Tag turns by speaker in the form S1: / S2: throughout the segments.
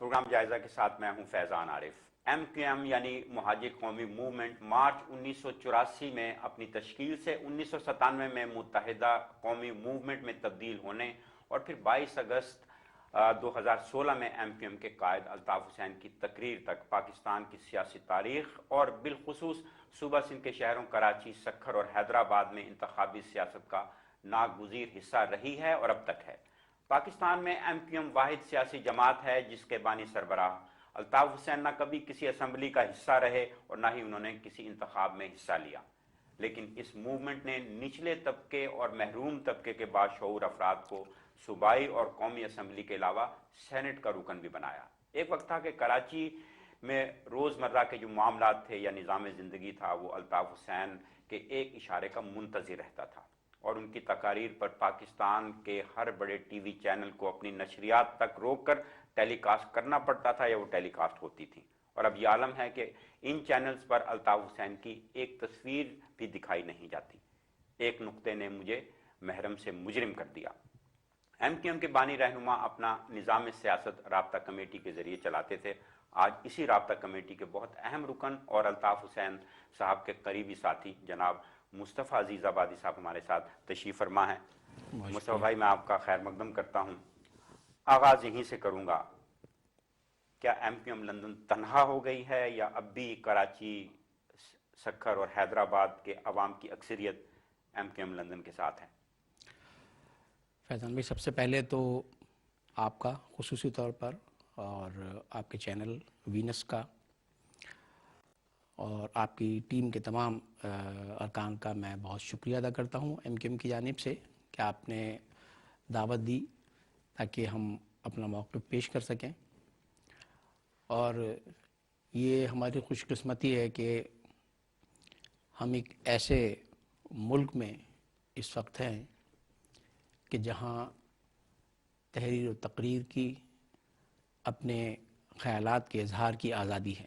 S1: Programme جائزہ کے ساتھ میں ہوں فیضان عارف۔ ایم کیو ایم یعنی مہاجر قومی موومنٹ مارچ 1984 میں اپنی تشکیل سے 1997 میں متحدہ قومی موومنٹ میں تبدیل ہونے اور پھر 22 اگست 2016 میں ایم کیو ایم کے قائد الطاف حسین کی تقریر تک پاکستان کی سیاسی تاریخ اور بالخصوص صوبہ سندھ کے شہروں کراچی، سکھر اور حیدرآباد میں انتخابی سیاست کا ناگزیر حصہ رہی ہے اور اب تک ہے۔ پاکستان میں ایم کیو ایم واحد سیاسی جماعت ہے جس کے بانی سربراہ الطاف حسین نہ کبھی کسی اسمبلی کا حصہ رہے اور نہ ہی انہوں نے کسی انتخاب میں حصہ لیا، لیکن اس موومنٹ نے نچلے طبقے اور محروم طبقے کے باشعور افراد کو صوبائی اور قومی اسمبلی کے علاوہ سینٹ کا رکن بھی بنایا۔ ایک وقت تھا کہ کراچی میں روزمرہ کے جو معاملات تھے یا نظام زندگی تھا وہ الطاف حسین کے ایک اشارے کا منتظر رہتا تھا اور ان کی تقاریر پر پاکستان کے ہر بڑے ٹی وی چینل کو اپنی نشریات تک روک کر ٹیلی کاسٹ کرنا پڑتا تھا یا وہ ٹیلی کاسٹ ہوتی تھی، اور اب یہ عالم ہے کہ ان چینلز پر الطاف حسین کی ایک تصویر بھی دکھائی نہیں جاتی۔ ایک نقطے نے مجھے محرم سے مجرم کر دیا۔ ایم کیو ایم کے بانی رہنما اپنا نظام سیاست رابطہ کمیٹی کے ذریعے چلاتے تھے۔ آج اسی رابطہ کمیٹی کے بہت اہم رکن اور الطاف حسین صاحب کے قریبی ساتھی جناب مصطفیٰ عزیز آبادی صاحب ہمارے ساتھ تشریف فرما ہیں۔ مصطفیٰ بھائی، میں آپ کا خیر مقدم کرتا ہوں۔ آغاز یہیں سے کروں گا، کیا ایم کیو ایم لندن تنہا ہو گئی ہے یا اب بھی کراچی، سکھر اور حیدرآباد کے عوام کی اکثریت ایم کیو ایم لندن کے ساتھ ہے؟
S2: فیضان بھائی، سب سے پہلے تو آپ کا خصوصی طور پر اور آپ کے چینل وینس کا اور آپ کی ٹیم کے تمام ارکان کا میں بہت شکریہ ادا کرتا ہوں ایم کیو ایم کی جانب سے کہ آپ نے دعوت دی تاکہ ہم اپنا موقف پیش کر سکیں، اور یہ ہماری خوش قسمتی ہے کہ ہم ایک ایسے ملک میں اس وقت ہیں کہ جہاں تحریر و تقریر کی، اپنے خیالات کے اظہار کی آزادی ہے،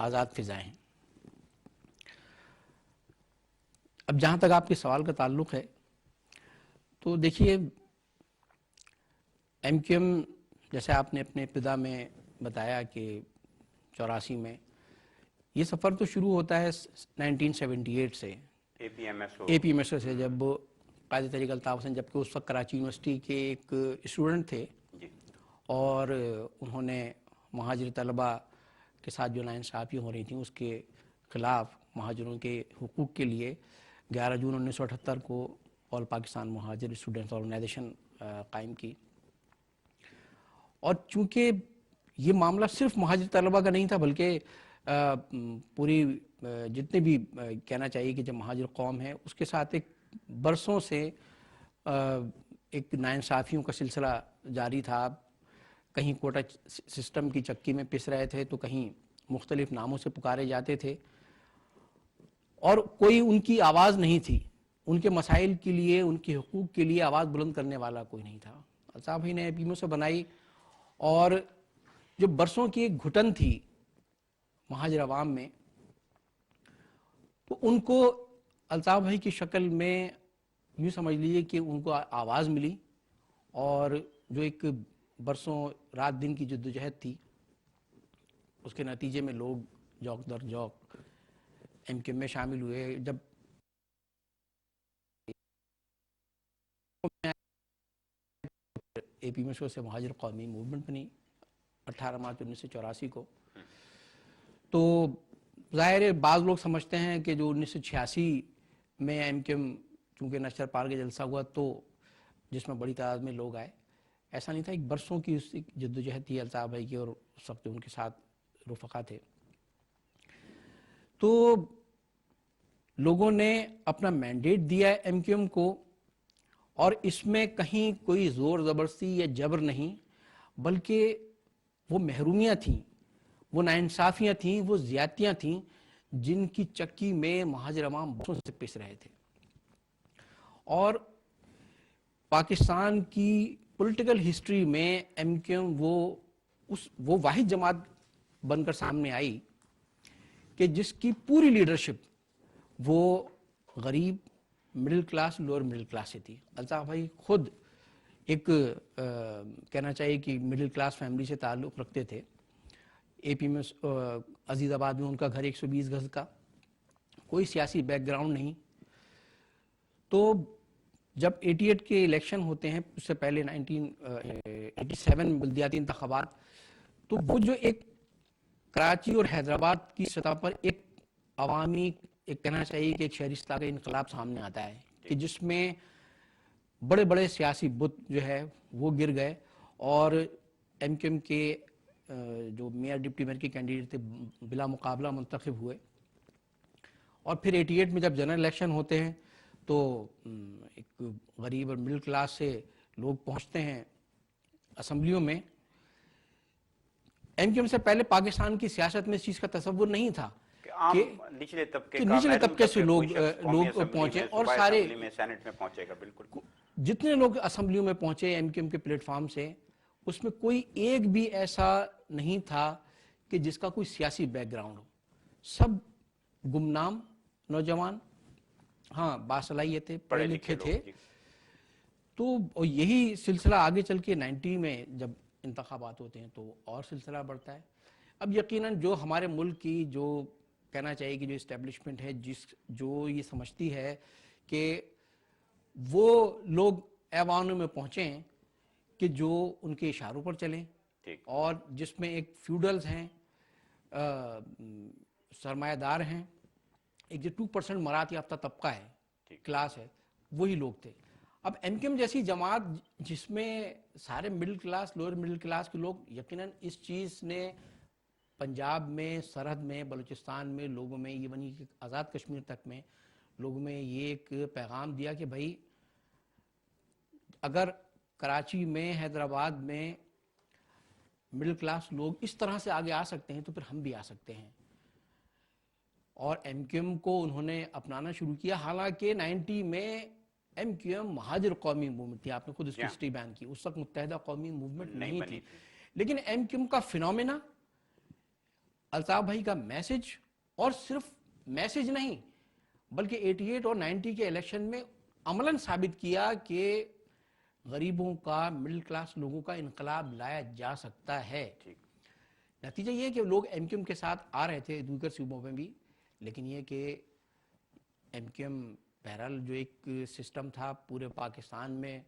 S2: آزاد فضائیں ہیں۔ اب جہاں تک آپ کے سوال کا تعلق ہے تو دیکھیے، ایم کیو ایم جیسے آپ نے اپنے ابتدا میں بتایا کہ 84 میں یہ سفر تو شروع ہوتا ہے 1978 سے،
S1: اے پی ایم ایس او
S2: سے، جب قائد طریق الطاف حسین جبکہ اس وقت کراچی یونیورسٹی کے ایک اسٹوڈنٹ تھے اور انہوں نے مہاجر طلبہ کے ساتھ جو ناانصافی ہو رہی تھیں اس کے خلاف مہاجروں کے حقوق کے لیے 11 جون 1978 کو آل پاکستان مہاجر اسٹوڈنٹس آرگنائزیشن قائم کی۔ اور چونکہ یہ معاملہ صرف مہاجر طلبہ کا نہیں تھا بلکہ پوری جتنے بھی کہنا چاہیے کہ جب مہاجر قوم ہے اس کے ساتھ ایک برسوں سے ایک ناانصافیوں کا سلسلہ جاری تھا۔ کہیں کوٹا سسٹم کی چکی میں پس رہے تھے تو کہیں مختلف ناموں سے پکارے جاتے تھے اور کوئی ان کی آواز نہیں تھی، ان کے مسائل کے لیے، ان کے حقوق کے لیے آواز بلند کرنے والا کوئی نہیں تھا۔ الطاف بھائی نے پیموں سے بنائی اور جو برسوں کی ایک گھٹن تھی مہاجر عوام میں، تو ان کو الطاف بھائی کی شکل میں یوں سمجھ لیجیے کہ ان کو آواز ملی، اور جو ایک برسوں رات دن کی جدوجہد تھی اس کے نتیجے میں لوگ جوک در جوک ایم کیو ایم میں شامل ہوئے۔ جب اے پی مشور سے مہاجر قومی موومنٹ بنی 18 مارچ 1984 کو، تو ظاہر ہے بعض لوگ سمجھتے ہیں کہ جو 1986 میں ایم کیو ایم چونکہ نشتر پال کا جلسہ ہوا تو جس میں بڑی تعداد میں لوگ آئے، ایسا نہیں تھا، ایک برسوں کی اس جدوجہد تھی الطاف بھائی کی اور اس وقت ان کے ساتھ رفقا تھے۔ تو لوگوں نے اپنا مینڈیٹ دیا ہے ایم کیو ایم کو، اور اس میں کہیں کوئی زور زبردستی یا جبر نہیں، بلکہ وہ محرومیاں تھیں، وہ ناانصافیاں تھیں، وہ زیادتیاں تھیں جن کی چکی میں مہاجر عوام برسوں سے پس رہے تھے۔ اور پاکستان کی پولیٹیکل ہسٹری میں ایم کیو ایم وہ واحد جماعت بن کر سامنے آئی کہ جس کی پوری لیڈرشپ وہ غریب، middle class, lower middle class سے تھی۔ الطاف بھائی خود ایک کہنا چاہیے کہ مڈل کلاس فیملی سے تعلق رکھتے تھے. اے پی میں عزیز آباد میں ان کا گھر 120 گز کا, کوئی سیاسی بیک گراؤنڈ نہیں. تو جب 88 کے الیکشن ہوتے ہیں, اس سے پہلے 1987 بلدیاتی انتخابات, تو وہ جو ایک کراچی اور حیدرآباد کی سطح پر ایک عوامی, ایک کہنا چاہیے کہ ایک شہری سطح کا انقلاب سامنے آتا ہے کہ جس میں بڑے بڑے سیاسی بت جو ہے وہ گر گئے, اور ایم کیو ایم کے جو میئر ڈپٹی میئر کے کینڈیڈیٹ تھے بلا مقابلہ منتخب ہوئے. اور پھر 88 میں جب جنرل الیکشن ہوتے ہیں تو ایک غریب اور مڈل کلاس سے لوگ پہنچتے ہیں اسمبلیوں میں. ایم کیو ایم سے پہلے پاکستان کی سیاست میں اس چیز کا تصور نہیں تھا
S1: عام نچلے طبقے کا,
S2: نچلے
S1: محروم
S2: طبقے سے
S1: طبقے کوئی شخص قومی
S2: لوگ
S1: اسمبلی
S2: پہنچے,
S1: میں,
S2: اور
S1: صوبائی
S2: سارے
S1: اسمبلی میں, سینٹ میں پہنچے گا. بالکل
S2: جتنے لوگ اسمبلیوں میں پہنچے ایم کیو ایم کے پلیٹ فارم سے, اس میں کوئی ایک بھی ایسا نہیں تھا کہ جس کا کوئی سیاسی بیک گراؤنڈ ہو. سب گمنام نوجوان, ہاں باصلاحیت تھے, پڑھے لکھے تھے. تو یہی سلسلہ آگے چل کے 90 میں جب انتخابات ہوتے ہیں تو اور سلسلہ بڑھتا ہے. اب یقیناً جو ہمارے ملک کی جو کہنا چاہیے کہ جو اسٹیبلشمنٹ ہے, جو یہ سمجھتی ہے کہ وہ لوگ ایوانوں میں پہنچے ہیں کہ جو ان کے اشاروں پر چلیں, اور جس میں ایک فیوڈلز ہیں, سرمایہ دار ہیں, ایک جو 2% مرات یافتہ طبقہ ہے, کلاس ہے, وہی لوگ تھے. اب ایم کیو ایم جیسی جماعت جس میں سارے middle class, lower middle class کے لوگ, یقیناً اس چیز نے پنجاب میں, سرحد میں, بلوچستان میں لوگوں میں, یہ بنی کہ آزاد کشمیر تک میں لوگوں میں یہ ایک پیغام دیا کہ بھائی اگر کراچی میں, حیدرآباد میں مڈل کلاس لوگ اس طرح سے آگے آ سکتے ہیں تو پھر ہم بھی آ سکتے ہیں. اور ایم کیو ایم کو انہوں نے اپنانا شروع کیا. حالانکہ 90 میں ایم کیو ایم مہاجر قومی موومنٹ تھی, آپ نے خود اس کی ہسٹری بیان کی, اس وقت متحدہ قومی موومنٹ نہیں تھی. لیکن ایم کیو ایم کا فینومینا, الطاف بھائی کا میسج, اور صرف میسج نہیں بلکہ 88 اور 90 کے الیکشن میں عملاً ثابت کیا کہ غریبوں کا, مڈل کلاس لوگوں کا انقلاب لایا جا سکتا ہے. نتیجہ یہ کہ لوگ ایم کیو ایم کے ساتھ آ رہے تھے دیگر صوبوں میں بھی, لیکن یہ کہ ایم کیو ایم بہرحال جو ایک سسٹم تھا پورے پاکستان میں,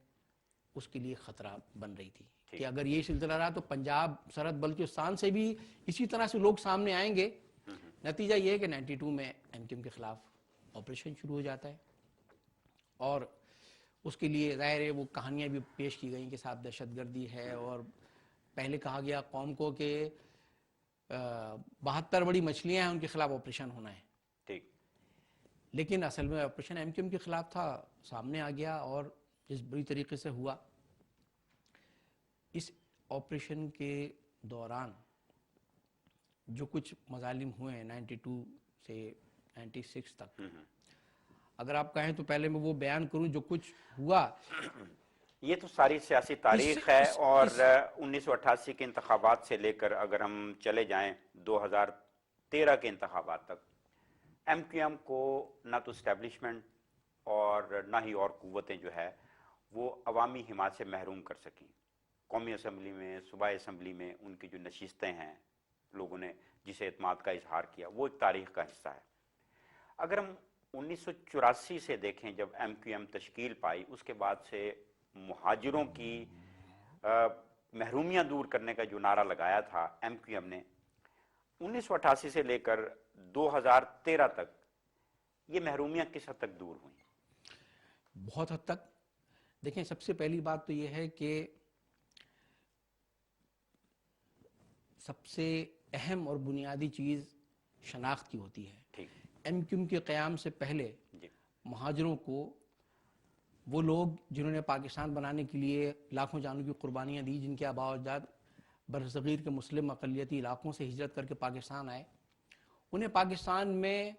S2: اس کے لیے خطرہ بن رہی تھی کہ اگر یہ سلسلہ رہا تو پنجاب, سرحد, بلوچستان سے بھی اسی طرح سے لوگ سامنے آئیں گے. نتیجہ یہ ہے کہ 92 میں ایم کیو ایم کے خلاف آپریشن شروع ہو جاتا ہے, اور اس کے لیے ظاہر ہے وہ کہانیاں بھی پیش کی گئیں کہ صاحب دہشت گردی ہے, اور پہلے کہا گیا قوم کو کہ 72 بڑی مچھلیاں ہیں, ان کے خلاف آپریشن ہونا ہے. لیکن اصل میں آپریشن ایم کیو ایم کے خلاف تھا, سامنے آ گیا, اور جس بری طریقے سے ہوا. اس آپریشن کے دوران جو کچھ مظالم ہوئے ہیں 92 سے 96 تک, اگر آپ کہیں تو پہلے میں وہ بیان کروں جو کچھ ہوا.
S1: یہ تو ساری سیاسی تاریخ ہے, اور 1988 کے انتخابات سے لے کر اگر ہم چلے جائیں 2013 کے انتخابات تک, ایم کیو ایم کو نہ تو اسٹیبلشمنٹ اور نہ ہی اور قوتیں جو ہے وہ عوامی حمایت سے محروم کر سکیں. قومی اسمبلی میں, صوبائی اسمبلی میں ان کی جو نشستیں ہیں, لوگوں نے جسے اعتماد کا اظہار کیا, وہ ایک تاریخ کا حصہ ہے. اگر ہم 1984 سے دیکھیں جب ایم کیو ایم تشکیل پائی, اس کے بعد سے مہاجروں کی محرومیاں دور کرنے کا جو نعرہ لگایا تھا ایم کیو ایم نے, 1988 سے لے کر 2013 تک یہ محرومیاں کس حد تک دور ہوئیں؟
S2: بہت حد تک. دیکھیں, سب سے پہلی بات تو یہ ہے کہ سب سے اہم اور بنیادی چیز شناخت کی ہوتی ہے. ایم کیو ایم کے قیام سے پہلے مہاجروں کو, وہ لوگ جنہوں نے پاکستان بنانے کے لیے لاکھوں جانوں کی قربانیاں دی, جن کے آباء و اجداد برصغیر کے مسلم اقلیتی علاقوں سے ہجرت کر کے پاکستان آئے, انہیں پاکستان میں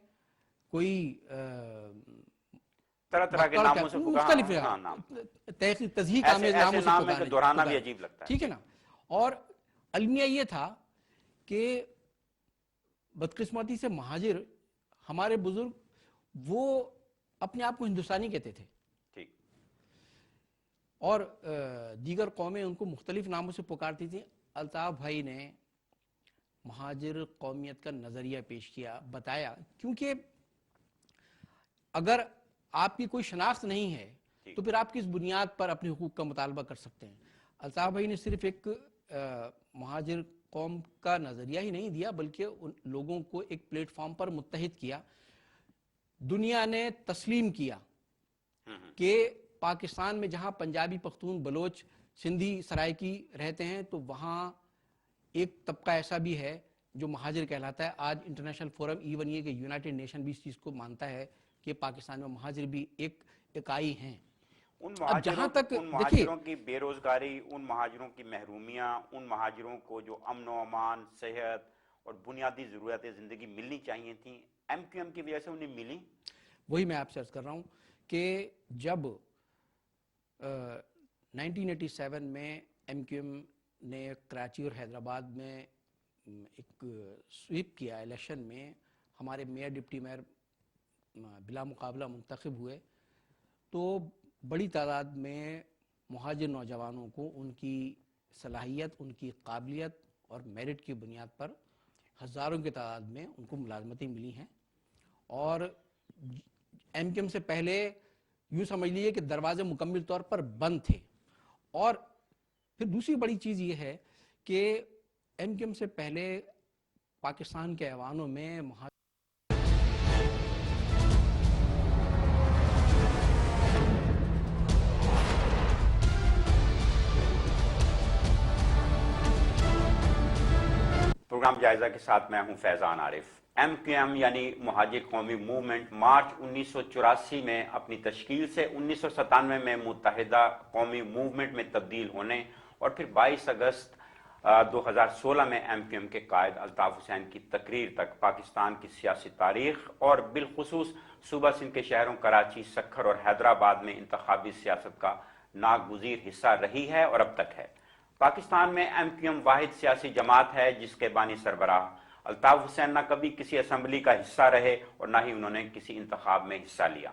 S2: کوئی
S1: طرح طرح کے ناموں سے
S2: مختلف تضحیق آمیز ناموں سے پکارے,
S1: دہرانا بھی عجیب لگتا ہے.
S2: ٹھیک ہے نا. اور المیہ یہ تھا کہ بدقسمتی سے مہاجر, ہمارے بزرگ وہ اپنے آپ کو ہندوستانی کہتے تھے, اور دیگر قومیں ان کو مختلف ناموں سے پکارتی تھیں. الطاف بھائی نے مہاجر قومیت کا نظریہ پیش کیا, بتایا, کیونکہ اگر آپ کی کوئی شناخت نہیں ہے تو پھر آپ کس بنیاد پر اپنے حقوق کا مطالبہ کر سکتے ہیں. الطاف بھائی نے صرف ایک مہاجر قوم کا نظریہ ہی نہیں دیا بلکہ ان لوگوں کو ایک پلیٹ فارم پر متحد کیا. دنیا نے تسلیم کیا کہ پاکستان میں جہاں پنجابی, پختون, بلوچ, سندھی, سرائکی رہتے ہیں تو وہاں ایک طبقہ ایسا بھی ہے جو مہاجر کہلاتا ہے. آج انٹرنیشنل فورم, ایون یہ کہ یونائٹڈ نیشن بھی اس چیز کو مانتا ہے کہ پاکستان میں مہاجر بھی ایک اکائی ہیں.
S1: ان
S2: اب جہاں تک دیکھیے
S1: مہاجروں کی بے روزگاری, ان مہاجروں کی محرومیاں, ان مہاجروں کو جو امن و امان, صحت اور بنیادی ضرورتیں زندگی ملنی چاہیے تھیں, ایم کیو ایم کی وجہ سے انہیں ملی.
S2: وہی میں آپ سے عرض کر رہا ہوں کہ جب 1987 میں ایم کیو ایم نے کراچی اور حیدرآباد میں ایک سویپ کیا الیکشن میں, ہمارے میئر, ڈپٹی میئر بلا مقابلہ منتخب ہوئے, تو بڑی تعداد میں مہاجر نوجوانوں کو ان کی صلاحیت, ان کی قابلیت اور میرٹ کی بنیاد پر ہزاروں کی تعداد میں ان کو ملازمتیں ملی ہیں. اور ایم کیو ایم سے پہلے یوں سمجھ لیجیے کہ دروازے مکمل طور پر بند تھے. اور پھر دوسری بڑی چیز یہ ہے کہ ایم کیو ایم سے پہلے پاکستان کے ایوانوں میں
S1: پروگرام جائزہ کے ساتھ میں ہوں فیضان عارف. ایم کیو ایم یعنی مہاجر قومی موومنٹ مارچ 1984 میں اپنی تشکیل سے 1997 میں متحدہ قومی موومنٹ میں تبدیل ہونے اور پھر 22 اگست 2016 میں ایم کیو ایم کے قائد الطاف حسین کی تقریر تک پاکستان کی سیاسی تاریخ اور بالخصوص صوبہ سندھ کے شہروں کراچی, سکھر اور حیدرآباد میں انتخابی سیاست کا ناگزیر حصہ رہی ہے اور اب تک ہے. پاکستان میں ایم کیو ایم واحد سیاسی جماعت ہے جس کے بانی سربراہ الطاف حسین نہ کبھی کسی اسمبلی کا حصہ رہے اور نہ ہی انہوں نے کسی انتخاب میں حصہ لیا.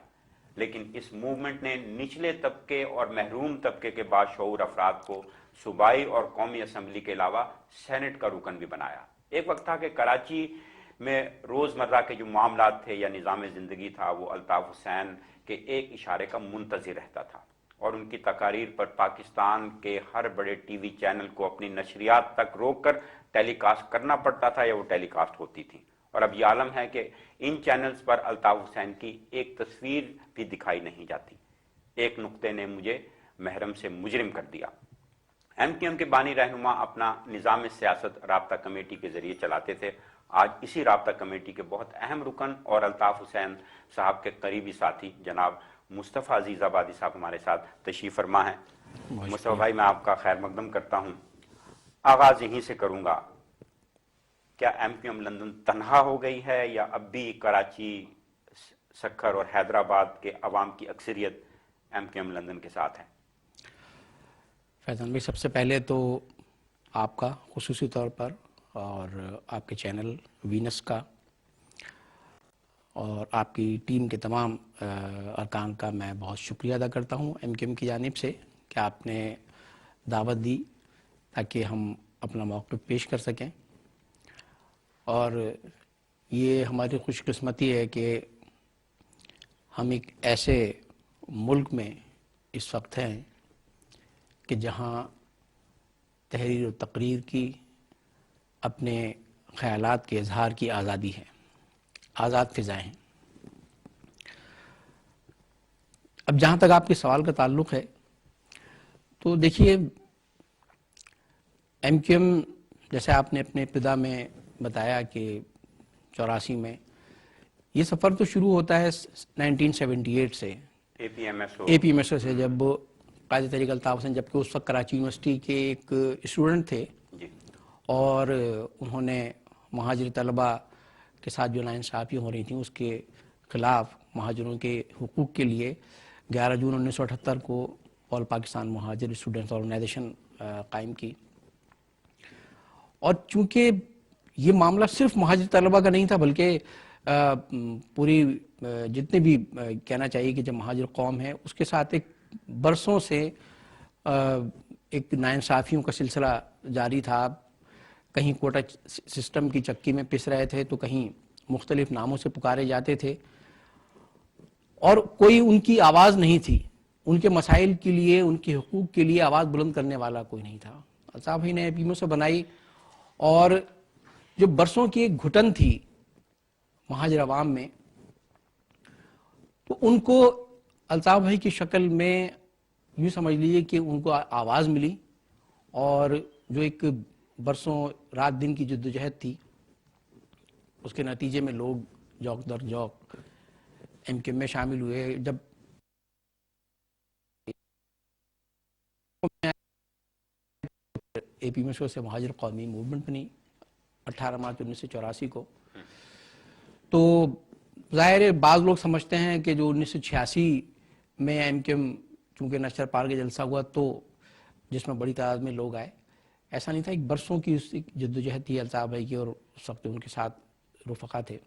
S1: لیکن اس موومنٹ نے نچلے طبقے اور محروم طبقے کے باشعور افراد کو صوبائی اور قومی اسمبلی کے علاوہ سینٹ کا رکن بھی بنایا. ایک وقت تھا کہ کراچی میں روزمرہ کے جو معاملات تھے یا نظام زندگی تھا وہ الطاف حسین کے ایک اشارے کا منتظر رہتا تھا اور ان کی تقاریر پر پاکستان کے ہر بڑے ٹی وی چینل کو اپنی نشریات تک روک کر ٹیلی کاسٹ کرنا پڑتا تھا یا وہ ٹیلی کاسٹ ہوتی تھی. اور اب یہ عالم ہے کہ ان چینلز پر الطاف حسین کی ایک تصویر بھی دکھائی نہیں جاتی. ایک نقطے نے مجھے محرم سے مجرم کر دیا. ایم کیو ایم کے بانی رہنما اپنا نظام سیاست رابطہ کمیٹی کے ذریعے چلاتے تھے. آج اسی رابطہ کمیٹی کے بہت اہم رکن اور الطاف حسین صاحب کے قریبی ساتھی جناب مصطفیٰ عزیز آبادی صاحب ہمارے ساتھ تشریف فرما ہیں. مصطفیٰ بھائی, میں آپ کا خیر مقدم کرتا ہوں. آغاز یہیں سے کروں گا, کیا ایم کیو ایم لندن تنہا ہو گئی ہے یا اب بھی کراچی, سکھر اور حیدرآباد کے عوام کی اکثریت ایم کیو ایم لندن کے ساتھ ہے؟
S2: فیضان بھائی, سب سے پہلے تو آپ کا خصوصی طور پر اور آپ کے چینل وینس کا اور آپ کی ٹیم کے تمام ارکان کا میں بہت شکریہ ادا کرتا ہوں ایم کیو ایم کی جانب سے کہ آپ نے دعوت دی تاکہ ہم اپنا موقف پیش کر سکیں. اور یہ ہماری خوش قسمتی ہے کہ ہم ایک ایسے ملک میں اس وقت ہیں کہ جہاں تحریر و تقریر کی, اپنے خیالات کے اظہار کی آزادی ہے, آزاد فضائیں ہیں. اب جہاں تک آپ کے سوال کا تعلق ہے تو دیکھیے, ایم کیو ایم جیسے آپ نے اپنے ابتدا میں بتایا کہ 84 میں یہ سفر تو شروع ہوتا ہے 1978 سے,
S1: اے پی ایم ایس او
S2: سے, جب قائد تحریک الطاف حسین جبکہ اس وقت کراچی یونیورسٹی کے ایک اسٹوڈنٹ تھے اور انہوں نے مہاجر طلبہ کے ساتھ جو ناانصافی ہو رہی تھیں اس کے خلاف مہاجروں کے حقوق کے لیے 11 جون 1978 کو آل پاکستان مہاجر اسٹوڈنٹس آرگنائزیشن قائم کی. اور چونکہ یہ معاملہ صرف مہاجر طلبہ کا نہیں تھا بلکہ پوری جتنے بھی کہنا چاہیے کہ جب مہاجر قوم ہے اس کے ساتھ ایک برسوں سے ایک ناانصافیوں کا سلسلہ جاری تھا. کہیں کوٹا سسٹم کی چکی میں پس رہے تھے تو کہیں مختلف ناموں سے پکارے جاتے تھے, اور کوئی ان کی آواز نہیں تھی. ان کے مسائل کے لیے, ان کے حقوق کے لیے آواز بلند کرنے والا کوئی نہیں تھا. الطاف بھائی نے پیمو سے بنائی, اور جو برسوں کی ایک گھٹن تھی مہاجر عوام میں, تو ان کو الطاف بھائی کی شکل میں یوں سمجھ لیجیے کہ ان کو آواز ملی, اور جو ایک برسوں رات دن کی جدوجہد تھی اس کے نتیجے میں لوگ جوک در جوک ایم کیو میں شامل ہوئے. جب اے پی مشور سے مہاجر قومی موومنٹ بنی 18 مارچ 1984 کو, تو ظاہر ہے بعض لوگ سمجھتے ہیں کہ جو 1986 میں ایم کیو ایم چونکہ نشتر پال کا جلسہ ہوا تو جس میں بڑی تعداد میں لوگ آئے, ایسا نہیں تھا. ایک برسوں کی اس جدوجہد تھی الطاف بھائی کی, اور اس وقت ان کے ساتھ رفقا تھے.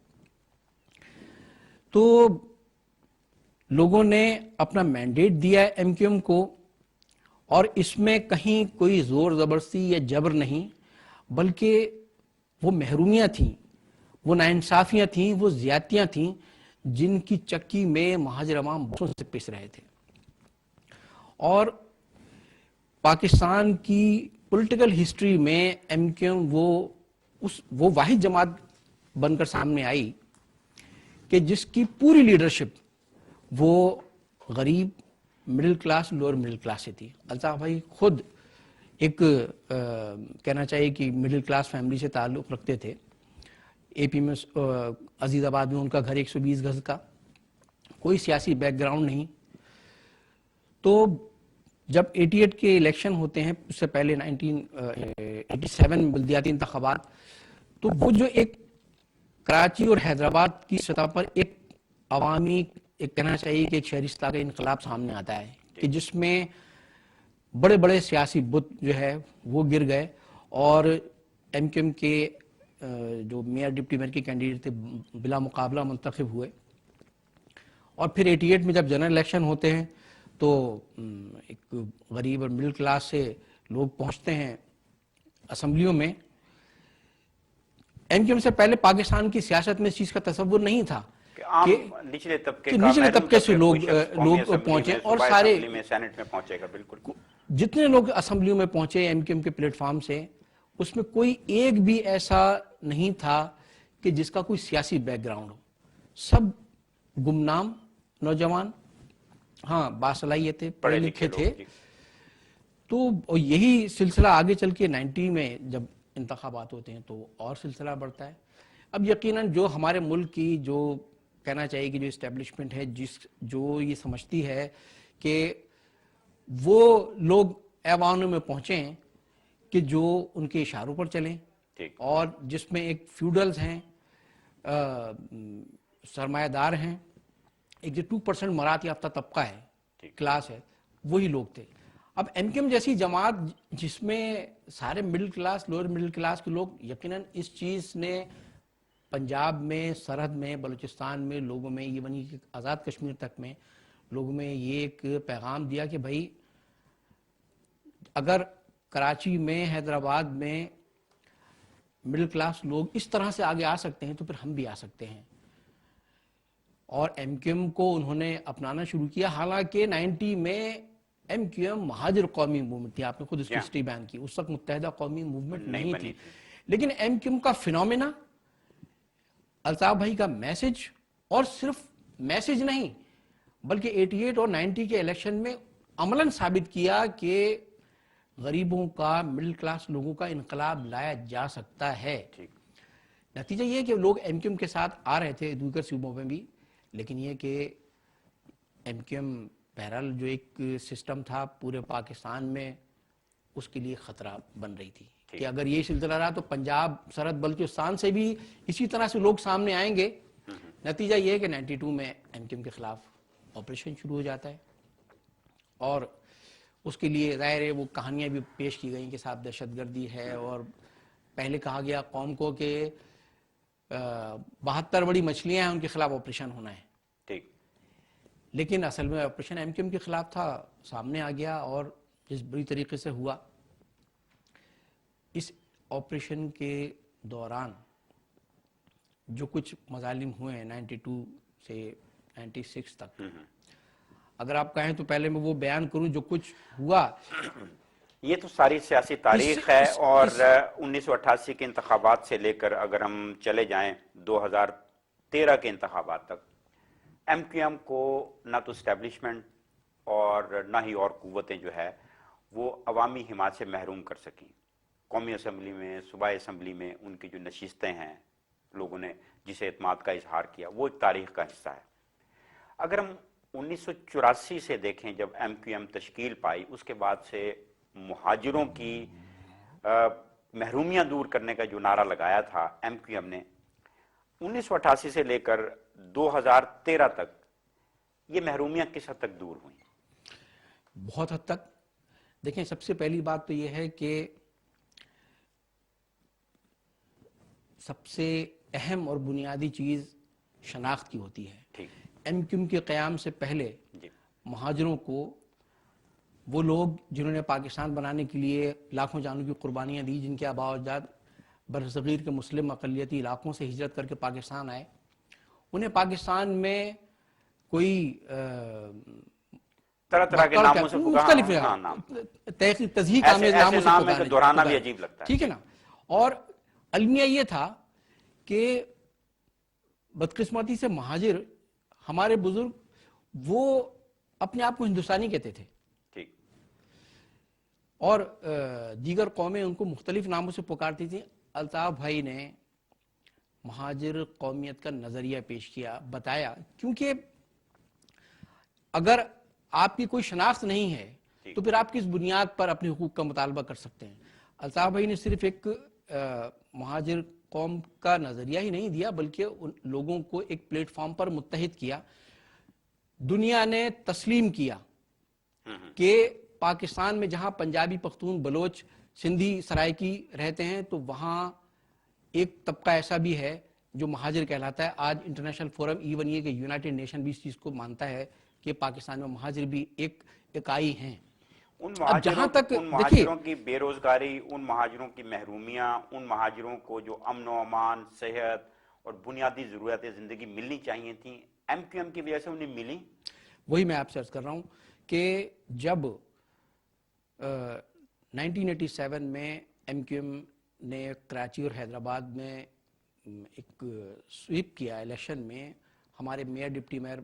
S2: تو لوگوں نے اپنا مینڈیٹ دیا ہے ایم کیو ایم کو, اور اس میں کہیں کوئی زور زبردستی یا جبر نہیں, بلکہ وہ محرومیاں تھیں, وہ ناانصافیاں تھیں, وہ زیادتیاں تھیں جن کی چکی میں مہاجر عوام برسوں سے پس رہے تھے. اور پاکستان کی پولیٹیکل ہسٹری میں ایم کیو ایم وہ واحد جماعت بن کر سامنے آئی کہ جس کی پوری لیڈرشپ وہ غریب, middle class, lower middle class سے تھی. الطاف بھائی خود ایک کہنا چاہیے کہ مڈل کلاس فیملی سے تعلق رکھتے تھے. اے پی میں عزیز آباد میں ان کا گھر 120 گز کا, کوئی سیاسی بیک گراؤنڈ نہیں. تو جب 88 کے الیکشن ہوتے ہیں, اس سے پہلے 1987 بلدیاتی انتخابات, تو وہ جو ایک کراچی اور حیدرآباد کی سطح پر ایک عوامی, ایک کہنا چاہیے کہ ایک شہری سطح کا انقلاب سامنے آتا ہے کہ جس میں بڑے بڑے سیاسی بت جو ہے وہ گر گئے, اور ایم کیو ایم کے جو میئر ڈپٹی میئر کے کینڈیڈیٹ تھے بلا مقابلہ منتخب ہوئے. اور پھر 88 میں جب جنرل الیکشن ہوتے ہیں تو ایک غریب اور مڈل کلاس سے لوگ پہنچتے ہیں اسمبلیوں میں. ایم کیو ایم سے پہلے پاکستان کی سیاست میں اس چیز کا تصور نہیں تھا
S1: کہ نچلے
S2: طبقے سے لوگ پہنچے, اور سارے
S1: سینٹ میں پہنچے گا. بالکل
S2: جتنے لوگ اسمبلیوں میں پہنچے ایم کیو ایم کے پلیٹ فارم سے, اس میں کوئی ایک بھی ایسا نہیں تھا کہ جس کا کوئی سیاسی بیک گراؤنڈ ہو. سب گمنام نوجوان, ہاں باصلاحیت تھے, پڑھے لکھے تھے. تو یہی سلسلہ آگے چل کے 90 میں جب انتخابات ہوتے ہیں تو اور سلسلہ بڑھتا ہے. اب یقیناً جو ہمارے ملک کی جو کہنا چاہیے کہ جو اسٹیبلشمنٹ ہے, جو یہ سمجھتی ہے کہ وہ لوگ ایوانوں میں پہنچے ہیں کہ جو ان کے اشاروں پر چلیں, اور جس میں ایک فیوڈلز ہیں, سرمایہ دار ہیں, ایک جو 2% مرات یافتہ طبقہ ہے, کلاس ہے, وہی لوگ تھے. اب ایم کیو ایم جیسی جماعت جس میں سارے middle class, lower middle class کے لوگ, یقیناً اس چیز نے پنجاب میں, سرحد میں, بلوچستان میں لوگوں میں, یہ بنی آزاد کشمیر تک میں لوگوں میں یہ ایک پیغام دیا کہ بھائی اگر کراچی میں, حیدرآباد میں مڈل کلاس لوگ اس طرح سے آگے آ سکتے ہیں تو پھر ہم بھی آ سکتے ہیں. اور ایم کیو ایم کو انہوں نے اپنانا شروع کیا. حالانکہ 90 میں ایم کیو ایم مہاجر قومی موومنٹ تھی, آپ نے خود اس کی ہسٹری بیان کی, اس وقت متحدہ قومی موومنٹ نہیں تھی. لیکن ایم کیو ایم کا فینومینا, الطاف بھائی کا میسج, اور صرف میسج نہیں بلکہ 88 اور 90 کے الیکشن میں عملاً ثابت کیا کہ غریبوں کا, مڈل کلاس لوگوں کا انقلاب لایا جا سکتا ہے. نتیجہ یہ کہ لوگ ایم کیو ایم کے ساتھ آ رہے تھے دیگر صوبوں میں بھی, لیکن یہ کہ ایم کیو ایم بہرحال جو ایک سسٹم تھا پورے پاکستان میں, اس کے لیے خطرہ بن رہی تھی کہ اگر یہ سلسلہ رہا تو پنجاب, سرحد, بلوچستان سے بھی اسی طرح سے لوگ سامنے آئیں گے. نتیجہ یہ ہے کہ 92 میں ایم کیو ایم کے خلاف آپریشن شروع ہو جاتا ہے, اور اس کے لیے ظاہر ہے وہ کہانیاں بھی پیش کی گئیں کہ صاحب دہشت گردی ہے, اور پہلے کہا گیا قوم کو کہ 72 بڑی مچھلیاں ہیں, ان کے خلاف آپریشن ہونا ہے. لیکن اصل میں آپریشن ایم کیو ایم کے خلاف تھا, سامنے آ گیا, اور جس بری طریقے سے ہوا، اس آپریشن کے دوران جو کچھ مظالم ہوئے ہیں 92 سے 96 تک، اگر آپ کہیں تو پہلے میں وہ بیان کروں جو کچھ ہوا.
S1: یہ تو ساری سیاسی تاریخ ہے، اور 1988 کے انتخابات سے لے کر اگر ہم چلے جائیں 2013 کے انتخابات تک، ایم کیو ایم کو نہ تو اسٹیبلشمنٹ اور نہ ہی اور قوتیں جو ہے وہ عوامی حمایت سے محروم کر سکیں. قومی اسمبلی میں، صوبائی اسمبلی میں ان کی جو نشستیں ہیں، لوگوں نے جسے اعتماد کا اظہار کیا، وہ ایک تاریخ کا حصہ ہے. اگر ہم 1984 سے دیکھیں جب ایم کیو ایم تشکیل پائی، اس کے بعد سے مہاجروں کی محرومیاں دور کرنے کا جو نعرہ لگایا تھا ایم کیو ایم نے، 1988 سے لے کر 2013 تک یہ محرومیاں کس حد تک دور ہوئیں؟
S2: بہت حد تک. دیکھیں، سب سے پہلی بات تو یہ ہے کہ سب سے اہم اور بنیادی چیز شناخت کی ہوتی ہے.
S1: ٹھیک.
S2: ایم کیو ایم کے قیام سے پہلے
S1: جی.
S2: مہاجروں کو، وہ لوگ جنہوں نے پاکستان بنانے کے لیے لاکھوں جانوں کی قربانیاں دی، جن کے آباء و اجداد برصغیر کے مسلم اقلیتی علاقوں سے ہجرت کر کے پاکستان آئے، انہیں پاکستان میں کوئی
S1: طرح طرح کے ناموں سے
S2: مختلف تضحیک آمیز ناموں سے
S1: نام ہے کہ دہرانا بھی عجیب لگتا ہے.
S2: ٹھیک ہے نا. اور المیہ یہ تھا کہ بدقسمتی سے مہاجر، ہمارے بزرگ، وہ اپنے آپ کو ہندوستانی کہتے تھے،
S1: ٹھیک،
S2: اور دیگر قومیں ان کو مختلف ناموں سے پکارتی تھیں. الطاف بھائی نے مہاجر قومیت کا نظریہ پیش کیا، بتایا، کیونکہ اگر آپ کی کوئی شناخت نہیں ہے تو پھر آپ کس بنیاد پر اپنے حقوق کا مطالبہ کر سکتے ہیں. الطاف بھائی نے صرف ایک مہاجر قوم کا نظریہ ہی نہیں دیا، بلکہ ان لوگوں کو ایک پلیٹ فارم پر متحد کیا. دنیا نے تسلیم کیا کہ پاکستان میں جہاں پنجابی، پختون، بلوچ، سندھی، سرائکی رہتے ہیں، تو وہاں ایک طبقہ ایسا بھی ہے جو مہاجر کہلاتا ہے. آج انٹرنیشنل فورم، ایون یہ کہ یونائٹڈ نیشن بھی اس چیز کو مانتا ہے کہ پاکستان میں مہاجر بھی ایک اکائی ہیں. اب جہاں تک
S1: ان مہاجروں کی بے روزگاری، ان مہاجروں کی محرومیاں، ان مہاجروں کو جو امن و امان، صحت اور بنیادی ضرورت زندگی ملنی چاہیے تھیں، ایم کیو ایم کی وجہ سے انہیں ملی.
S2: وہی میں آپ سے عرض کر رہا ہوں کہ جب 1987 میں ایم کیو ایم نے کراچی اور حیدرآباد میں ایک سویپ کیا الیکشن میں، ہمارے میئر، ڈپٹی میئر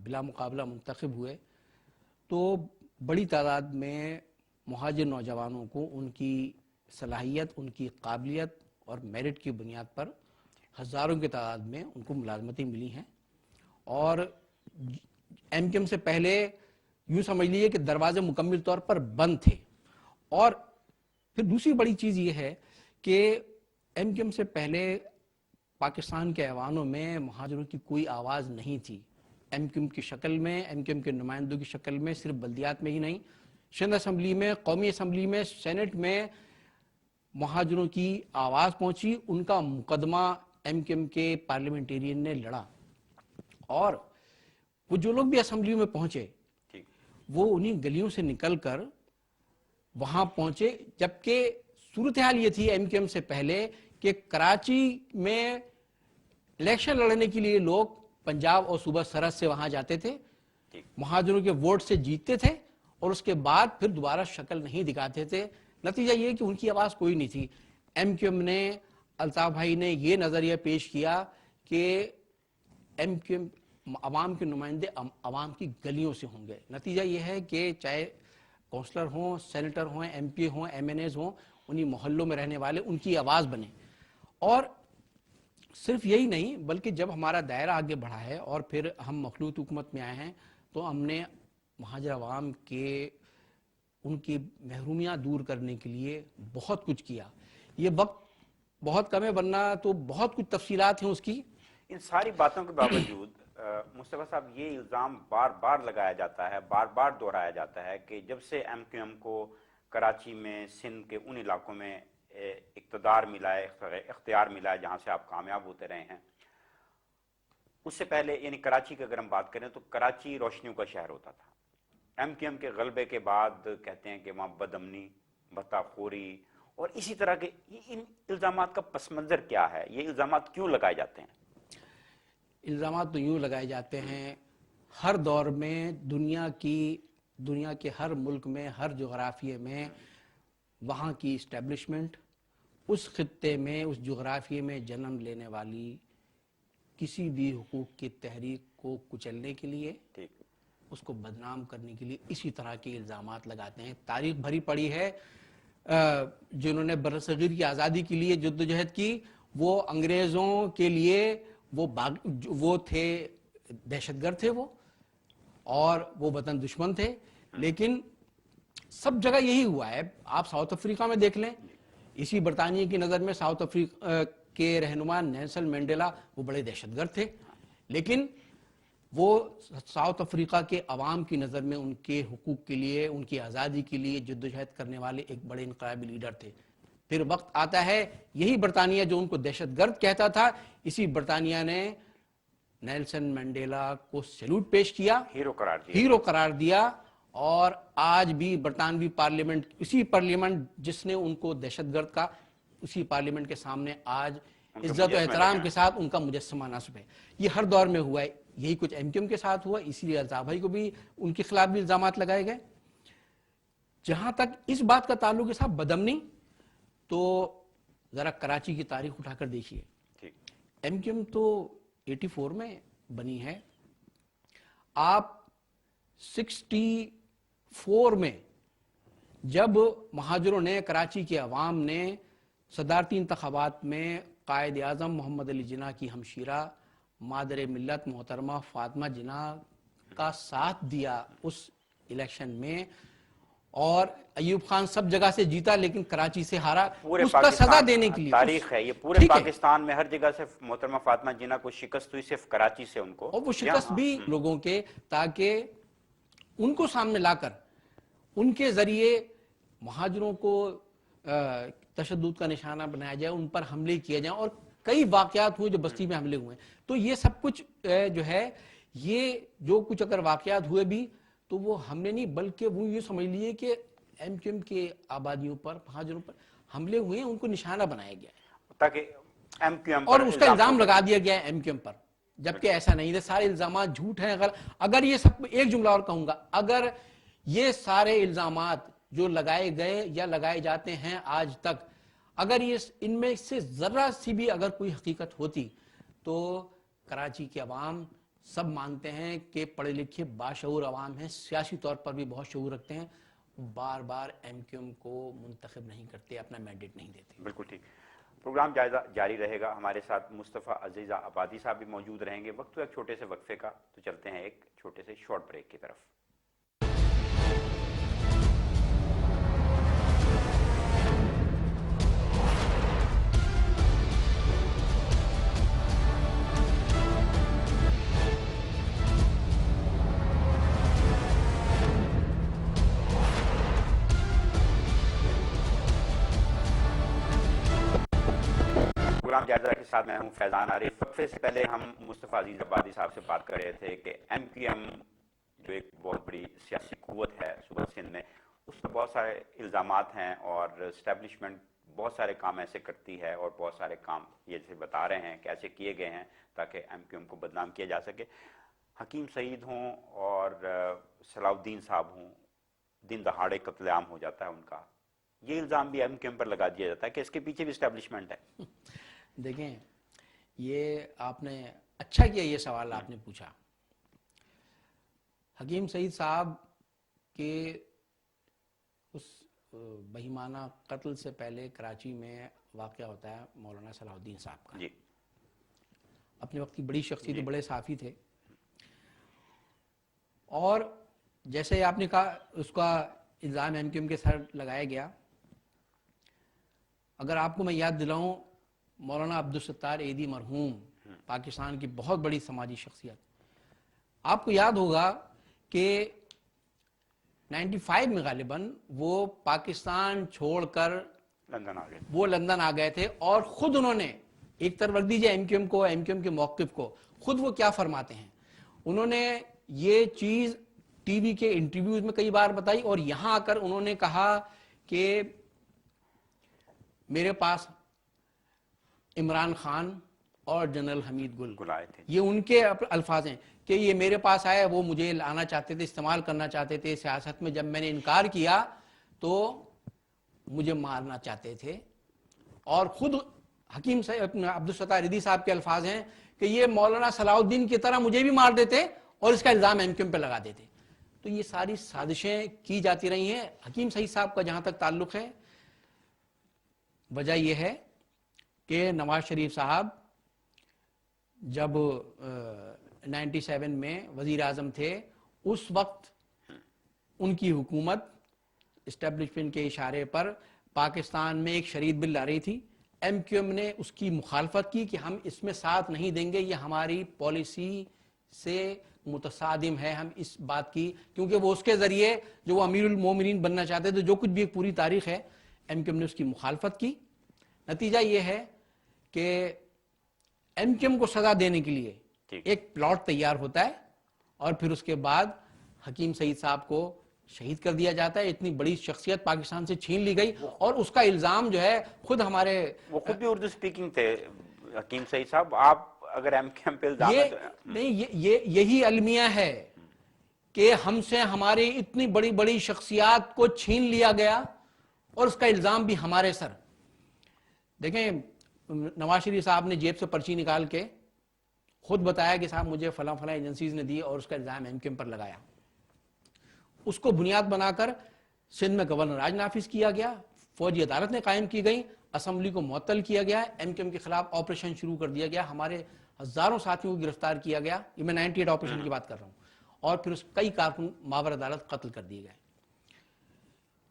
S2: بلا مقابلہ منتخب ہوئے، تو بڑی تعداد میں مہاجر نوجوانوں کو ان کی صلاحیت، ان کی قابلیت اور میرٹ کی بنیاد پر ہزاروں کی تعداد میں ان کو ملازمتیں ملی ہیں. اور ایم کیو ایم سے پہلے یوں سمجھ لیجیے کہ دروازے مکمل طور پر بند تھے. اور پھر دوسری بڑی چیز یہ ہے کہ ایم کیو ایم سے پہلے پاکستان کے ایوانوں میں مہاجروں کی کوئی آواز نہیں تھی. ایم کیو ایم کی شکل میں، ایم کیو ایم کے نمائندوں کی شکل میں، صرف بلدیات میں ہی نہیں، سندھ اسمبلی میں، قومی اسمبلی میں، سینٹ میں مہاجروں کی آواز پہنچی. ان کا مقدمہ ایم کیو ایم کے پارلیمنٹیرین نے لڑا، اور وہ جو لوگ بھی اسمبلی میں پہنچے وہ انہی گلیوں سے نکل کر وہاں پہنچے. جبکہ صورتحال یہ تھی ایم کیو ایم سے پہلے کہ کراچی میں الیکشن لڑنے کے لیے لوگ پنجاب اور صوبہ سرحد سے وہاں جاتے تھے، مہاجروں کے ووٹ سے جیتتے تھے، اور اس کے بعد پھر دوبارہ شکل نہیں دکھاتے تھے. نتیجہ یہ کہ ان کی آواز کوئی نہیں تھی. ایم کیو ایم نے، الطاف بھائی نے یہ نظریہ پیش کیا کہ ایم کیو ایم عوام کے نمائندے عوام کی گلیوں سے ہوں گے. نتیجہ یہ ہے کہ چاہے کونسلر ہوں، سینیٹر ہوں، ایم پی ہوں، ایم این ایز ہوں، انہی محلوں میں رہنے والے ان کی آواز بنے. اور صرف یہی نہیں، بلکہ جب ہمارا دائرہ آگے بڑھا ہے اور پھر ہم مخلوط حکومت میں آئے ہیں، تو ہم نے مہاجر عوام کے ان کی محرومیاں دور کرنے کے لیے بہت کچھ کیا. یہ وقت بہت کم ہے، ورنہ تو بہت کچھ تفصیلات ہیں اس کی.
S1: ان ساری باتوں کے باوجود مصطفیٰ صاحب، یہ الزام بار بار لگایا جاتا ہے، بار بار دہرایا جاتا ہے کہ جب سے ایم کیو ایم کو کراچی میں، سندھ کے ان علاقوں میں اقتدار ملا ہے، اختیار ملا ہے جہاں سے آپ کامیاب ہوتے رہے ہیں، اس سے پہلے، یعنی کراچی کی اگر ہم بات کریں تو کراچی روشنیوں کا شہر ہوتا تھا. ایم کیو ایم کے غلبے کے بعد کہتے ہیں کہ وہاں بدامنی، بھتاخوری اور اسی طرح کے ان الزامات کا پس منظر کیا ہے؟ یہ الزامات کیوں لگائے جاتے ہیں؟
S2: الزامات تو یوں لگائے جاتے ہیں، ہر دور میں دنیا کے ہر ملک میں، ہر جغرافیے میں وہاں کی اسٹیبلشمنٹ، اس خطے میں، اس جغرافیے میں جنم لینے والی کسی بھی حقوق کی تحریک کو کچلنے کے لیے،
S1: ٹھیک،
S2: اس کو بدنام کرنے کے لیے اسی طرح کے الزامات لگاتے ہیں۔ تاریخ بھری پڑی ہے، جنہوں نے برصغیر کی آزادی کے لیے جدوجہد کی، وہ انگریزوں کے لیے وہ تھے، دہشت گرد تھے وہ، اور وہ وطن دشمن تھے، لیکن سب جگہ یہی ہوا ہے۔ آپ ساؤتھ افریقہ میں دیکھ لیں، اسی برطانیہ کی نظر میں ساؤتھ افریقہ کے رہنما نیلسن مینڈیلا وہ بڑے دہشت گرد تھے، لیکن وہ ساؤتھ افریقہ کے عوام کی نظر میں ان کے حقوق کے لیے، ان کی آزادی کے لیے جدوجہد کرنے والے ایک بڑے انقلابی لیڈر تھے۔ پھر وقت آتا ہے، یہی برطانیہ جو ان کو دہشت گرد کہتا تھا، اسی برطانیہ نے نیلسن مینڈیلا کو سیلوٹ پیش کیا، ہیرو قرار دیا، اور آج بھی برطانوی پارلیمنٹ، اسی پارلیمنٹ جس نے ان کو دہشت گرد کا، اسی پارلیمنٹ کے سامنے آج عزت و احترام کے ساتھ ان کا مجسمہ نصب ہے۔ یہ ہر دور میں ہوا ہے، یہی کچھ ایم کیو ایم کے ساتھ ہوا، اسی لیے رضا بھائی کو بھی ان کے خلاف بھی الزامات لگائے گئے۔ جہاں تک اس بات کا تعلق ہے صاحب بدامنی، تو ذرا کراچی کی تاریخ اٹھا کر دیکھیے۔ ایم کیو ایم تو 84 میں بنی ہے، آپ 64 میں جب مہاجروں نے، کراچی کے عوام نے صدارتی انتخابات میں قائد اعظم محمد علی جناح کی ہمشیرہ مادر ملت محترمہ فاطمہ جناح کا ساتھ دیا اس الیکشن میں، اور ایوب خان سب جگہ سے جیتا لیکن کراچی سے ہارا، اس کا سزا دینے کے لیے
S1: تاریخ ہے یہ پورے پاکستان میں ہر جگہ سے محترمہ فاطمہ جناح کو شکست ہوئی، صرف کراچی سے ان کو،
S2: اور وہ شکست بھی لوگوں کے، تاکہ ان کو سامنے لا کر ان کے ذریعے مہاجروں کو تشدد کا نشانہ بنایا جائے، ان پر حملے کیے جائیں، اور کئی واقعات ہوئے جو بستی میں حملے ہوئے ہیں۔ تو یہ سب کچھ جو ہے، یہ جو کچھ اگر واقعات ہوئے بھی تو وہ حملے نہیں، بلکہ وہ یہ سمجھ لیے کہ ایم کیو ایم کے آبادیوں پر، مہاجروں پر حملے ہوئے ہیں، ان کو نشانہ بنایا گیا ہے،
S1: تاکہ ایم کیو ایم
S2: اور اس کا الزام لگا دیا گیا ہے ایم کیو ایم پر، جبکہ ایسا نہیں ہے، سارے الزامات جھوٹ ہیں۔ اگر یہ سب، ایک جملہ اور کہوں گا، اگر یہ سارے الزامات جو لگائے گئے یا لگائے جاتے ہیں آج تک، اگر یہ ان میں سے ذرا سی بھی اگر کوئی حقیقت ہوتی، تو کراچی کے عوام سب مانتے ہیں کہ پڑھے لکھے باشعور عوام ہیں، سیاسی طور پر بھی بہت شعور رکھتے ہیں، بار بار ایم کیو ایم کو منتخب نہیں کرتے، اپنا مینڈیٹ نہیں دیتے۔
S1: بالکل ٹھیک۔ پروگرام جاری رہے گا، ہمارے ساتھ مصطفیٰ عزیزہ آبادی صاحب بھی موجود رہیں گے۔ وقت تو ایک چھوٹے سے وقفے کا، تو چلتے ہیں ایک چھوٹے سے شارٹ بریک کی طرف۔ پروگرام جائزہ کے ساتھ میں ہوں فیضان عارف۔ وقفے سے پہلے ہم مصطفیٰ عزیز آبادی صاحب سے بات کر رہے تھے کہ ایم کیو ایم جو ایک بہت بڑی سیاسی قوت ہے صوبہ سندھ میں، اس پر بہت سارے الزامات ہیں، اور اسٹیبلشمنٹ بہت سارے کام ایسے کرتی ہے، اور بہت سارے کام یہ جیسے بتا رہے ہیں کہ ایسے کیے گئے ہیں تاکہ ایم کیو ایم کو بدنام کیا جا سکے۔ حکیم سعید ہوں اور صلاح الدین صاحب ہوں، دن دہاڑے قتل عام ہو جاتا ہے ان کا، یہ الزام بھی ایم کیو ایم پر لگا دیا جاتا ہے کہ اس کے پیچھے بھی اسٹیبلشمنٹ ہے۔
S2: دیکھیں، یہ آپ نے اچھا کیا، یہ سوال آپ نے پوچھا۔ حکیم سعید صاحب کے اس بہیمانہ قتل سے پہلے کراچی میں واقعہ ہوتا ہے مولانا صلاح الدین صاحب کا،
S1: جی،
S2: اپنے وقت کی بڑی شخصیت، بڑے صحافی تھے، اور جیسے آپ نے کہا اس کا الزام ایم کیو ایم کے سر لگایا گیا۔ اگر آپ کو میں یاد دلاؤں، مولانا عبدالستار ایدھی مرحوم، پاکستان کی بہت بڑی سماجی شخصیت، آپ کو یاد ہوگا کہ 95 میں غالباً وہ پاکستان چھوڑ کر لندن آ گئے تھے، اور خود انہوں نے ایک طرف رکھ دیجئے ایم کیو ایم کو، ایم کیو ایم کے موقف کو، خود وہ کیا فرماتے ہیں، انہوں نے یہ چیز ٹی وی کے انٹرویوز میں کئی بار بتائی, اور یہاں آ کر انہوں نے کہا کہ میرے پاس عمران خان اور جنرل حمید گل
S1: آئے تھے.
S2: یہ ان کے الفاظ ہیں کہ یہ میرے پاس آئے, وہ مجھے لانا چاہتے تھے, استعمال کرنا چاہتے تھے سیاست میں. جب میں نے انکار کیا تو مجھے مارنا چاہتے تھے. اور خود حکیم عبدالستار ردی صاحب کے الفاظ ہیں کہ یہ مولانا صلاح الدین کی طرح مجھے بھی مار دیتے اور اس کا الزام ایم کیو ایم پہ لگا دیتے. تو یہ ساری سازشیں کی جاتی رہی ہیں. حکیم سعید صاحب کا جہاں تک تعلق ہے, وجہ یہ ہے کہ نواز شریف صاحب جب 97 میں وزیر اعظم تھے, اس وقت ان کی حکومت اسٹیبلشمنٹ کے اشارے پر پاکستان میں ایک شرعیت بل لا رہی تھی. ایم کیو ایم نے اس کی مخالفت کی کہ ہم اس میں ساتھ نہیں دیں گے, یہ ہماری پالیسی سے متصادم ہے. ہم اس بات کی, کیونکہ وہ اس کے ذریعے جو وہ امیر المومنین بننا چاہتے تھے, جو کچھ بھی ایک پوری تاریخ ہے, ایم کیو ایم نے اس کی مخالفت کی. نتیجہ یہ ہے کہ ایم کیو ایم کو سزا دینے کے لیے ایک پلاٹ تیار ہوتا ہے, اور پھر اس کے بعد حکیم سعید صاحب کو شہید کر دیا جاتا ہے. اتنی بڑی شخصیت پاکستان سے چھین لی گئی, اور اس کا الزام جو ہے خود ہمارے,
S1: وہ خود بھی اردو سپیکنگ تھے حکیم سعید صاحب. آپ اگر ایم کیو ایم پہ الزام ہے تو
S2: نہیں, یہی المیہ ہے کہ ہم سے ہماری اتنی بڑی بڑی شخصیات کو چھین لیا گیا اور اس کا الزام بھی ہمارے سر. دیکھیں, نواز شریف صاحب نے جیب سے پرچی نکال کے خود بتایا کہ صاحب مجھے فلاں فلاں ایجنسیز نے دی, اور اس کا الزام ایم کیو ایم پر لگایا. اس کو بنیاد بنا کر سندھ میں گورنر راج نافذ کیا گیا, فوجی عدالت نے قائم کی گئی, اسمبلی کو معطل کیا گیا, ایم کیو ایم کے خلاف آپریشن شروع کر دیا گیا, ہمارے ہزاروں ساتھیوں کو گرفتار کیا گیا. یہ میں 98 آپریشن کی بات کر رہا ہوں. اور پھر کئی کارکن ماور عدالت قتل کر دیے گئے.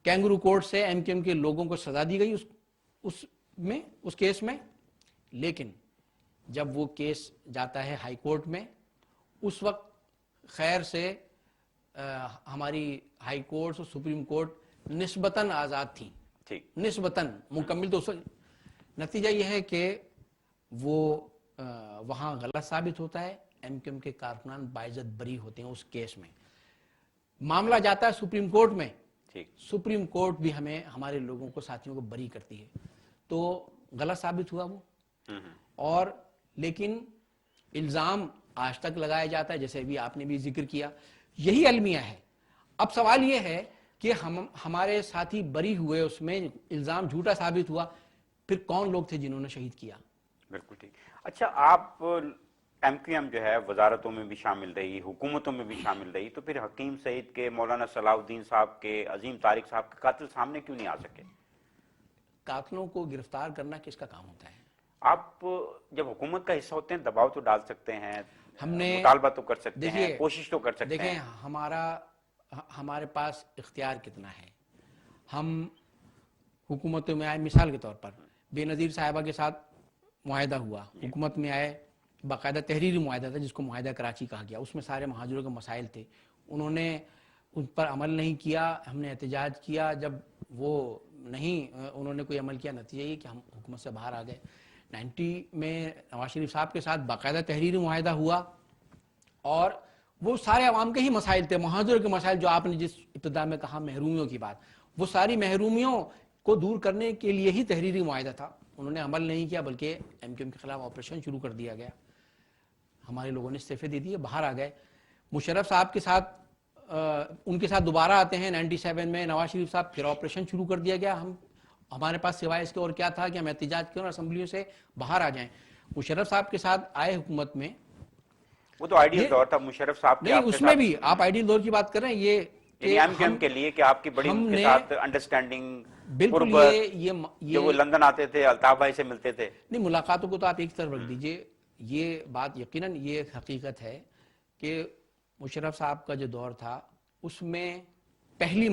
S2: کینگرو کورٹ سے ایم کیو ایم کے لوگوں کو سزا دی گئی اس کیس میں. لیکن جب وہ کیس جاتا ہے ہائی کورٹ میں, اس وقت خیر سے ہماری ہائی کورٹ اور سپریم کورٹ نسبتاً آزاد تھیں, نسبتاً, مکمل تو. نتیجہ یہ ہے کہ وہ وہاں غلط ثابت ہوتا ہے, ایم کیو ایم کے کارکنان باعزت بری ہوتے ہیں اس کیس میں. معاملہ جاتا ہے سپریم کورٹ میں, سپریم کورٹ بھی ہمیں, ہمارے لوگوں کو, ساتھیوں کو بری کرتی ہے. تو غلط ثابت ہوا وہ, اور لیکن الزام آج تک لگایا جاتا ہے, جیسے بھی آپ نے بھی ذکر کیا. یہی المیہ ہے. اب سوال یہ ہے کہ ہمارے ساتھی بری ہوئے, اس میں الزام جھوٹا ثابت ہوا, پھر کون لوگ تھے جنہوں نے شہید کیا؟
S1: بالکل ٹھیک. اچھا, آپ ایم کیو ایم جو ہے وزارتوں میں بھی شامل رہی, حکومتوں میں بھی شامل رہی, تو پھر حکیم سعید کے, مولانا صلاح الدین صاحب کے, عظیم طارق صاحب کے قاتل سامنے کیوں نہیں آ سکے؟
S2: قاتلوں کو گرفتار کرنا کس کا کام ہوتا ہے؟
S1: آپ جب حکومت کا حصہ ہوتے ہیں دباؤ تو ڈال سکتے ہیں,
S2: ہم نے
S1: مطالبہ تو کر سکتے ہیں, کوشش تو کر سکتے ہیں.
S2: دیکھیں, ہمارے پاس اختیار کتنا ہے. ہم حکومتوں میں آئے, مثال کے طور پر بے نظیر صاحبہ کے ساتھ معاہدہ ہوا, حکومت میں آئے, باقاعدہ تحریری معاہدہ تھا جس کو معاہدہ کراچی کہا گیا. اس میں سارے مہاجروں کے مسائل تھے, انہوں نے ان پر عمل نہیں کیا. ہم نے احتجاج کیا, جب وہ نہیں انہوں نے کوئی عمل کیا, نتیجہ یہ کہ ہم حکومت سے باہر آ گئے. 90 میں نواز شریف صاحب کے ساتھ باقاعدہ تحریری معاہدہ ہوا, اور وہ سارے عوام کے ہی مسائل تھے, مہاجروں کے مسائل, جو آپ نے جس ابتدا میں کہا محرومیوں کی بات, وہ ساری محرومیوں کو دور کرنے کے لیے ہی تحریری معاہدہ تھا. انہوں نے عمل نہیں کیا, بلکہ ایم کیو ایم کے خلاف آپریشن شروع کر دیا گیا. ہمارے لوگوں نے استعفے دے دیے, باہر آ گئے. مشرف صاحب کے ساتھ ان کے ساتھ دوبارہ آتے ہیں 97 میں, نواز شریف صاحب, پھر آپریشن شروع کر دیا گیا. ہمارے پاس سوائے اس کے اور کیا تھا کہ ہم احتجاج کیوں اور اسمبلیوں سے باہر آ جائیں. مشرف صاحب کے ساتھ آئے حکومت میں,
S1: وہ تو آئیڈیل دور تھا مشرف صاحب کے.
S2: نہیں, اس میں بھی آپ آئیڈیل دور کی بات کر رہے ہیں, یہ
S1: ایم کیو ایم کے لیے کہ آپ کی بڑی ان کے ساتھ انڈرسٹینڈنگ,
S2: بالکل,
S1: یہ وہ لندن آتے تھے, الطاف بھائی سے ملتے تھے.
S2: نہیں, ملاقاتوں کو تو آپ ایک طرف رکھ دیجئے. یہ بات یقیناً یہ حقیقت ہے کہ مشرف صاحب کا جو دور تھا اس میں پہلی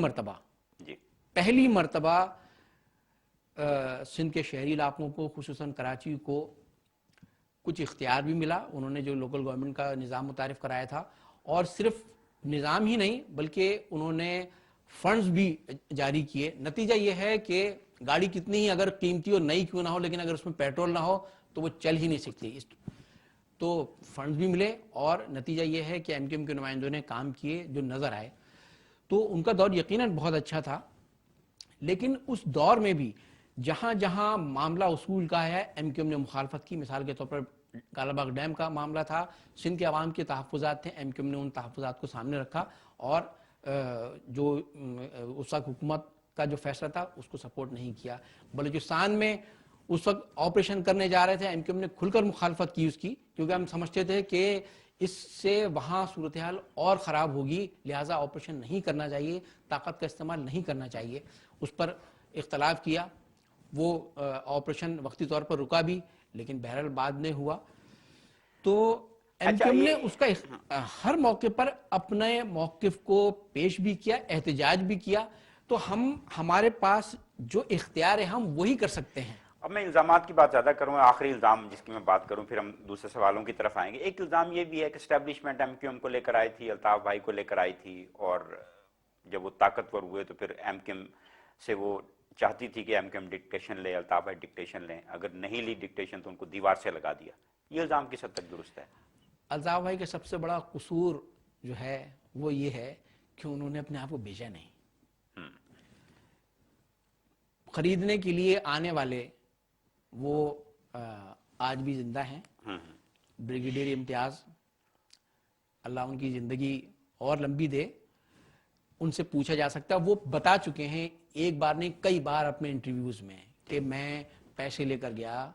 S2: مرتبہ سندھ کے شہری علاقوں کو, خصوصاً کراچی کو, کچھ اختیار بھی ملا. انہوں نے جو لوکل گورنمنٹ کا نظام متعارف کرایا تھا, اور صرف نظام ہی نہیں بلکہ انہوں نے فنڈز بھی جاری کیے. نتیجہ یہ ہے کہ گاڑی کتنی ہی اگر قیمتی اور نئی کیوں نہ ہو, لیکن اگر اس میں پیٹرول نہ ہو تو وہ چل ہی نہیں سکتی. تو فنڈز بھی ملے اور نتیجہ یہ ہے کہ ایم کیو ایم کے نمائندوں نے کام کیے جو نظر آئے. تو ان کا دور یقیناً بہت اچھا تھا, لیکن اس دور میں بھی جہاں جہاں معاملہ اصول کا ہے ایم کیو ایم نے مخالفت کی. مثال کے طور پر کالا باغ ڈیم کا معاملہ تھا, سندھ کے عوام کے تحفظات تھے, ایم کیو ایم نے ان تحفظات کو سامنے رکھا اور جو اس وقت حکومت کا جو فیصلہ تھا اس کو سپورٹ نہیں کیا. بلوچستان میں اس وقت آپریشن کرنے جا رہے تھے, ایم کیو ایم نے کھل کر مخالفت کی اس کی, کیونکہ ہم سمجھتے تھے کہ اس سے وہاں صورتحال اور خراب ہوگی, لہٰذا آپریشن نہیں کرنا چاہیے, طاقت کا استعمال نہیں کرنا چاہیے. اس پر اختلاف کیا, وہ آپریشن وقتی طور پر رکا بھی, لیکن بہرحال بعد میں ہوا. تو ایم کیو ایم نے اس کا ہر موقع پر اپنے موقف کو پیش بھی کیا, احتجاج بھی کیا. تو ہمارے پاس جو اختیار ہے ہم وہی کر سکتے ہیں.
S1: اب میں الزامات کی بات زیادہ کروں, آخری الزام جس کی میں بات کروں, پھر ہم دوسرے سوالوں کی طرف آئیں گے. ایک الزام یہ بھی ہے کہ اسٹیبلشمنٹ ایم کیو ایم کو لے کر آئی تھی, الطاف بھائی کو لے کر آئی تھی, اور جب وہ طاقتور ہوئے تو پھر ایم کیو ایم سے وہ چاہتی تھی کہ ایم کیو ایم ڈکٹیشن لے, الطاف بھائی ڈکٹیشن لیں, اگر نہیں لی ڈکٹیشن تو ان کو دیوار سے لگا دیا. یہ الزام کس حد تک درست ہے؟
S2: الطاف بھائی کا سب سے بڑا قصور جو ہے وہ یہ ہے کہ انہوں نے اپنے آپ کو بھیجا نہیں. خریدنے کے لیے آنے والے وہ آج بھی زندہ ہیں. بریگیڈیئر امتیاز, اللہ ان کی زندگی اور لمبی دے, ان سے پوچھا جا سکتا ہے, وہ بتا چکے ہیں ایک بار نہیں کئی بار اپنے انٹرویوز میں کہ میں پیسے لے کر گیا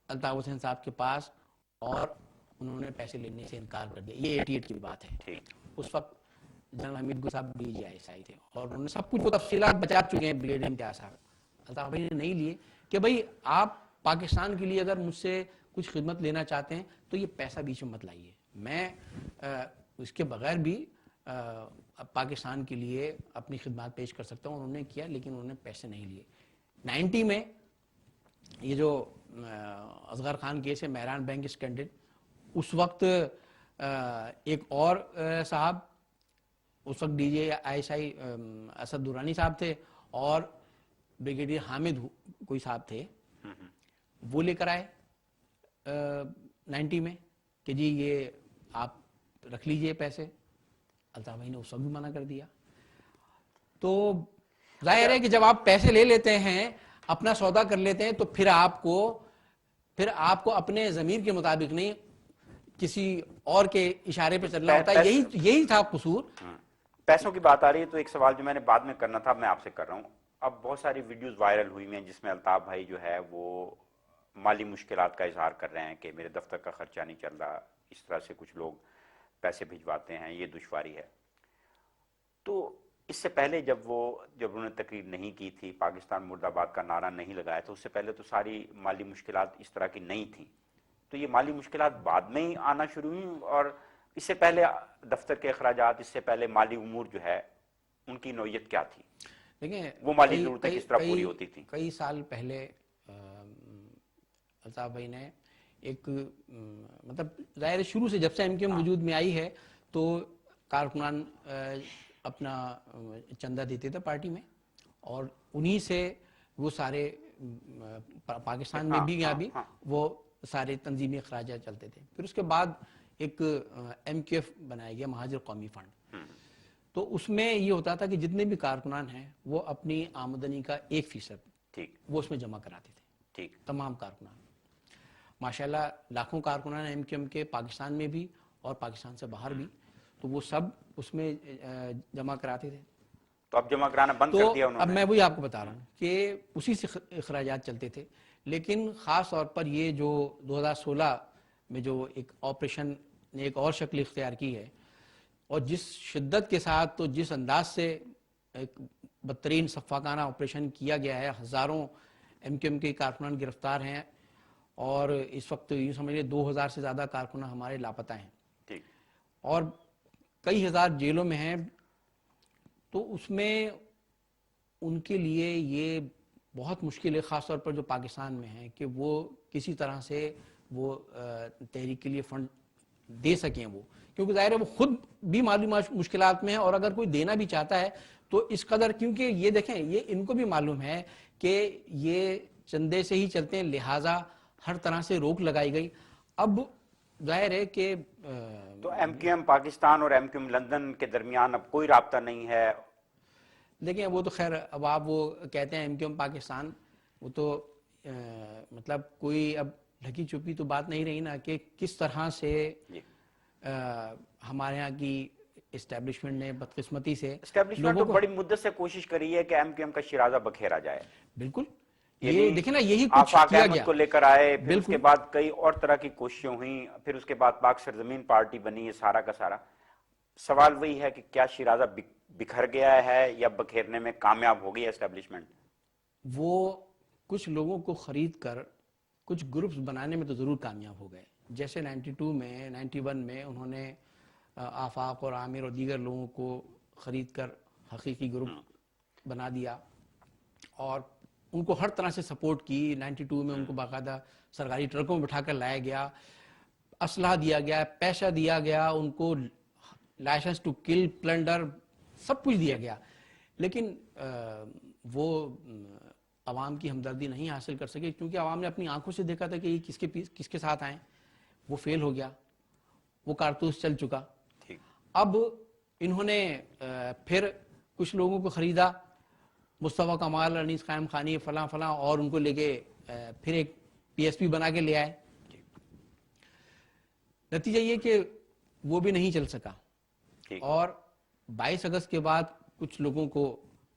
S2: الطاف حسین صاحب کے پاس اور انہوں نے پیسے لینے سے انکار کر دیا. یہ 88 کی بات ہے. اس وقت جنرل حمید گل صاحب ڈی جی آئی ایس آئی تھے اور انہوں نے سب کچھ وہ تفصیلات بتا چکے ہیں بریگیڈیئر امتیاز صاحب. الطاف بھائی نے نہیں لیے کہ بھائی آپ پاکستان کے لیے اگر مجھ سے کچھ خدمت لینا چاہتے ہیں تو یہ پیسہ بیچ میں مت لائیے, میں اس کے بغیر بھی پاکستان کے لیے اپنی خدمات پیش کر سکتا ہوں. انہوں نے کیا, لیکن انہوں نے پیسے نہیں لیے. 90 میں یہ جو اصغر خان کیس ہے, مہران بینک اسکینڈل, اس وقت ایک اور صاحب, اس وقت D G I S I Asad Durrani صاحب تھے اور بریگیڈیئر حامد کوئی صاحب تھے, وہ لے کر آئے 90 میں کہ جی یہ آپ رکھ لیجئے پیسے. الطاف بھائی نے اس وقت بھی منع کر دیا. تو ظاہر ہے کہ جب آپ پیسے لے لیتے ہیں, اپنا سودا کر لیتے ہیں, تو پھر آپ کو اپنے ضمیر کے مطابق نہیں کسی اور کے اشارے پہ چلنا ہوتا ہے. یہی تھا قصور.
S1: پیسوں کی بات آ رہی ہے تو ایک سوال جو میں نے بعد میں کرنا تھا میں آپ سے کر رہا ہوں. اب بہت ساری ویڈیوز وائرل ہوئی ہیں جس میں الطاف بھائی جو ہے وہ مالی مشکلات کا اظہار کر رہے ہیں کہ میرے دفتر کا خرچہ نہیں چل رہا, اس طرح سے کچھ لوگ پیسے بھجواتے ہیں, یہ دشواری ہے. تو اس سے پہلے جب انہوں نے تقریر نہیں کی تھی, پاکستان مرد آباد کا نعرہ نہیں لگایا تھا, اس سے پہلے تو ساری مالی مشکلات اس طرح کی نہیں تھیں. تو یہ مالی مشکلات بعد میں ہی آنا شروع ہوئی, اور اس سے پہلے دفتر کے اخراجات, اس سے پہلے مالی امور جو ہے ان کی نوعیت کیا تھی؟
S2: دیکھیں
S1: وہ مالی ضرورتیں کس طرح پوری ہوتی تھیں؟
S2: کئی سال پہلے الطاف بھائی نے ایک مطلب ظاہر شروع سے جب سے ایم کیو ایم وجود میں آئی ہے تو کارکنان اپنا چندہ دیتے تھے پارٹی میں, اور انہی سے وہ سارے پاکستان میں بھی یہاں بھی وہ سارے تنظیمی اخراجات چلتے تھے. پھر اس کے بعد ایک ایم کیو ایف بنایا گیا, مہاجر قومی فنڈ. تو اس میں یہ ہوتا تھا کہ جتنے بھی کارکنان ہیں وہ اپنی آمدنی کا 1% وہ اس میں جمع کراتے تھے, تمام کارکنان. ماشاءاللہ لاکھوں کارکنان ایم کیو ایم کے پاکستان میں بھی اور پاکستان سے باہر بھی, تو وہ سب اس میں جمع کراتے تھے.
S1: تو اب جمع کرانا بند کر دیا انہوں نے.
S2: اب میں وہی آپ کو بتا رہا ہوں کہ اسی سے اخراجات چلتے تھے. لیکن خاص طور پر یہ جو 2016 میں جو ایک آپریشن نے ایک اور شکل اختیار کی ہے, اور جس شدت کے ساتھ تو جس انداز سے ایک بدترین سفاکانہ آپریشن کیا گیا ہے, ہزاروں ایم کیو ایم کے کارکنان گرفتار ہیں, اور اس وقت یوں سمجھے 2000 سے زیادہ کارکنان ہمارے لاپتہ ہیں, اور کئی ہزار جیلوں میں ہیں. تو اس میں ان کے لیے یہ بہت مشکل ہے, خاص طور پر جو پاکستان میں ہیں, کہ وہ کسی طرح سے وہ تحریک کے لیے فنڈ دے سکیں وہ, کیونکہ ظاہر ہے وہ خود بھی مالی مشکلات میں ہے, اور اگر کوئی دینا بھی چاہتا ہے تو اس قدر, کیونکہ یہ دیکھیں یہ ان کو بھی معلوم ہے کہ یہ چندے سے ہی چلتے ہیں, لہٰذا ہر طرح سے روک لگائی گئی. اب ظاہر ہے کہ
S1: تو ایم کیو ایم پاکستان اور ایم کیو ایم لندن کے درمیان اب کوئی رابطہ نہیں ہے؟
S2: دیکھیں وہ تو خیر اب آپ وہ کہتے ہیں ایم کیو ایم پاکستان، وہ تو مطلب کوئی اب ڈھکی چھپی تو بات نہیں رہی نا کہ کس طرح سے
S1: جی
S2: ہمارے ہاں کی اسٹیبلشمنٹ نے بدقسمتی سے
S1: اسٹیبلشمنٹ
S2: لوگوں
S1: تو
S2: کو،
S1: بڑی مدت سے کوشش کری ہے کہ ایم کیو ایم کا شیرازہ بکھیرا جائے،
S2: بالکل یہ
S1: یعنی
S2: دیکھیں نا یہی کچھ
S1: آفاق
S2: کیا
S1: احمد
S2: گیا،
S1: کو لے کر آئے، پھر اس کے
S2: بالکل
S1: بعد کئی اور طرح کی کوششیں ہوئیں، پھر اس کے بعد پاک سرزمین پارٹی بنی، یہ سارا کا سارا سوال وہی ہے کہ کیا شیرازہ بکھر گیا ہے یا بکھیرنے میں کامیاب ہو گئی ہے اسٹیبلشمنٹ؟
S2: وہ کچھ لوگوں کو خرید کر کچھ گروپس بنانے میں تو ضرور کامیاب ہو گئے، جیسے 92 میں 91 میں انہوں نے آفاق اور عامر اور دیگر لوگوں کو خرید کر حقیقی گروپ بنا دیا اور ان کو ہر طرح سے سپورٹ کی۔ 92 میں ان کو باقاعدہ سرکاری ٹرکوں میں بٹھا کر لایا گیا، اسلحہ دیا گیا، پیسہ دیا گیا، ان کو لائسنس ٹو کل، پلنڈر، سب کچھ دیا گیا، لیکن وہ عوام کی ہمدردی نہیں حاصل کر سکے کیونکہ عوام نے اپنی آنکھوں سے دیکھا تھا کہ یہ کس کے ساتھ آئیں، وہ فیل ہو گیا، وہ کارتوس چل چکا۔
S1: ٹھیک،
S2: اب انہوں نے پھر کچھ لوگوں کو خریدا، مصطفیٰ کمال، انیس قائم خانی، فلاں فلاں، اور ان کو لے کے پھر ایک پی ایس پی بنا کے لے آئے۔ نتیجہ یہ کہ وہ بھی نہیں چل سکا،
S1: ٹھیک،
S2: اور 22 اگست کے بعد کچھ لوگوں کو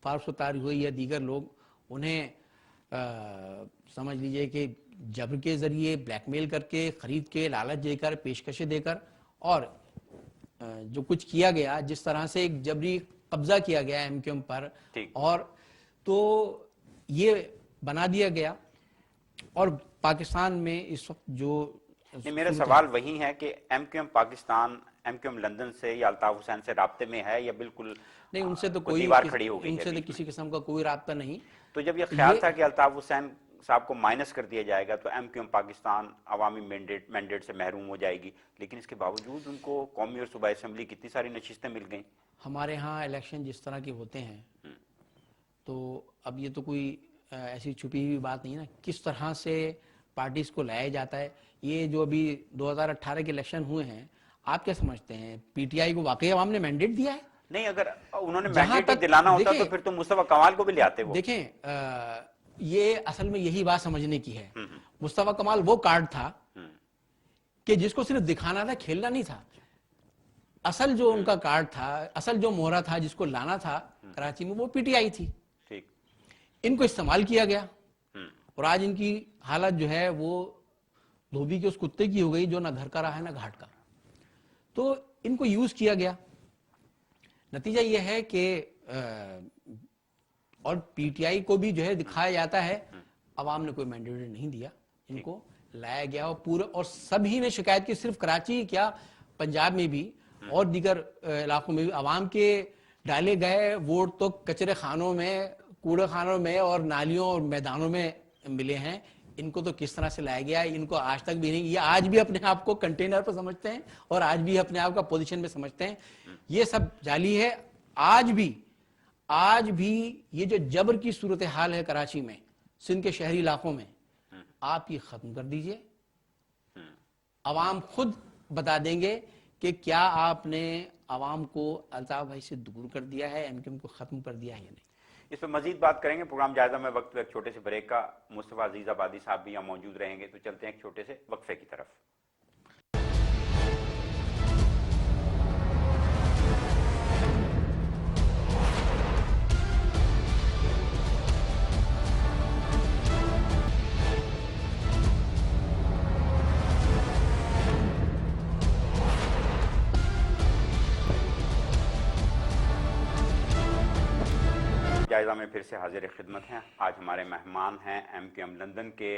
S2: فارغ التحریر ہوئی یا دیگر لوگ انہیں سمجھ لیجئے کہ جبر کے ذریعے بلیک میل کر کے، خرید کے، لالچ دے کر، پیشکشیں دے کر، اور جو کچھ کیا گیا، جس طرح سے ایک جبری قبضہ کیا گیا ایم کیو ایم پر،
S1: ٹھیک،
S2: اور تو یہ بنا دیا گیا۔ اور پاکستان میں اس وقت جو
S1: نہیں، میرا سوال وہی ہے کہ M Q M Pakistan M Q M London سے یا الطاف حسین سے رابطے میں ہے یا بالکل
S2: نہیں، ان سے تو
S1: کوئی دیوار کھڑی ہو
S2: ان
S1: گئی ہے
S2: سے تو
S1: بیچ میں؟
S2: کسی قسم کا کوئی رابطہ نہیں۔
S1: تو جب یہ خیال تھا کہ الطاف حسین صاحب کو مائنس کر دیا جائے گا تو ایم کیو ایم پاکستان عوامی مینڈیٹ سے محروم ہو جائے گی، لیکن اس کے باوجود ان کو قومی اور صوبائی اسمبلی کتنی ساری نشستیں مل گئیں۔
S2: ہمارے ہاں الیکشن جس طرح کے ہوتے ہیں تو اب یہ تو کوئی ایسی چھپی ہوئی بات نہیں نا، کس طرح سے پارٹیز کو لایا جاتا ہے۔ یہ جو ابھی 2018 کے الیکشن ہوئے ہیں، آپ کیا سمجھتے ہیں پی ٹی آئی کو واقعی عوام نے مینڈیٹ دیا ہے؟
S1: نہیں، اگر انہوں نے
S2: جہاں
S1: مینڈیٹ ہی
S2: تک
S1: دلانا ہوتا تو
S2: دیکھیں،
S1: پھر تو مصطفیٰ کمال کو بھی لے آتے وہ۔
S2: دیکھیں یہ اصل میں یہی بات سمجھنے کی ہے، مصطفیٰ کمال وہ کارڈ تھا کہ جس کو صرف دکھانا تھا، کھیلنا نہیں تھا۔ اصل جو ان کا کارڈ تھا، اصل جو مہرہ تھا جس کو لانا تھا کراچی میں، وہ پی ٹی آئی تھی۔
S1: ٹھیک،
S2: ان کو استعمال کیا گیا اور آج ان کی حالت جو ہے وہ دھوبی کے اس کتے کی ہو گئی جو نہ گھر کا رہا ہے نہ گھاٹ کا۔ تو ان کو یوز کیا گیا۔ نتیجہ یہ ہے کہ اور پی ٹی آئی کو بھی جو ہے دکھایا جاتا ہے، عوام نے کوئی مینڈیٹ نہیں دیا، ان کو لایا گیا اور پورا، اور سبھی نے شکایت کی، صرف کراچی کیا، پنجاب میں بھی اور دیگر علاقوں میں بھی عوام کے ڈالے گئے ووٹ تو کچرے خانوں میں، کوڑے خانوں میں اور نالیوں اور میدانوں میں ملے ہیں۔ ان کو تو کس طرح سے لایا گیا، ان کو آج تک بھی نہیں، یہ آج بھی اپنے آپ کو کنٹینر پر سمجھتے ہیں اور آج بھی اپنے آپ کا پوزیشن میں سمجھتے ہیں۔ یہ سب جعلی ہے۔ آج بھی یہ جو جبر کی صورتحال ہے کراچی میں، سندھ کے شہری علاقوں میں، آپ یہ ختم کر دیجئے، عوام خود بتا دیں گے کہ کیا آپ نے عوام کو الطاف بھائی سے دور کر دیا ہے، ایم کیو ایم کو ختم کر دیا ہے یا نہیں۔
S1: اس پہ مزید بات کریں گے پروگرام جائزہ میں، وقت ایک چھوٹے سے بریک کا۔ مصطفیٰ عزیز آبادی صاحب بھی یہاں موجود رہیں گے، تو چلتے ہیں ایک چھوٹے سے وقفے کی طرف۔ جائزہ میں پھر سے حاضر خدمت ہیں۔ آج ہمارے مہمان ہیں ایم کیو ایم لندن کے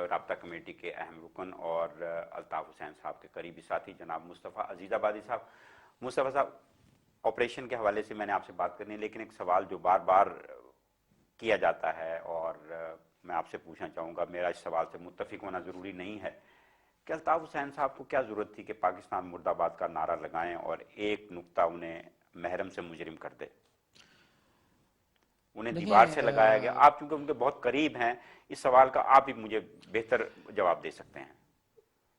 S1: رابطہ کمیٹی کے اہم رکن اور الطاف حسین صاحب کے قریبی ساتھی جناب مصطفیٰ عزیز آبادی صاحب۔ مصطفیٰ صاحب، آپریشن کے حوالے سے میں نے آپ سے بات کرنی ہے، لیکن ایک سوال جو بار بار کیا جاتا ہے اور میں آپ سے پوچھنا چاہوں گا، میرا اس سوال سے متفق ہونا ضروری نہیں ہے، کہ الطاف حسین صاحب کو کیا ضرورت تھی کہ پاکستان مرد آباد کا نعرہ لگائیں اور ایک نقطہ انہیں محرم سے مجرم کر دے؟ انہیں دیوار سے لگایا گیا۔ آپ چونکہ ان کے بہت قریب ہیں، اس سوال کا آپ ہی مجھے بہتر جواب دے سکتے ہیں۔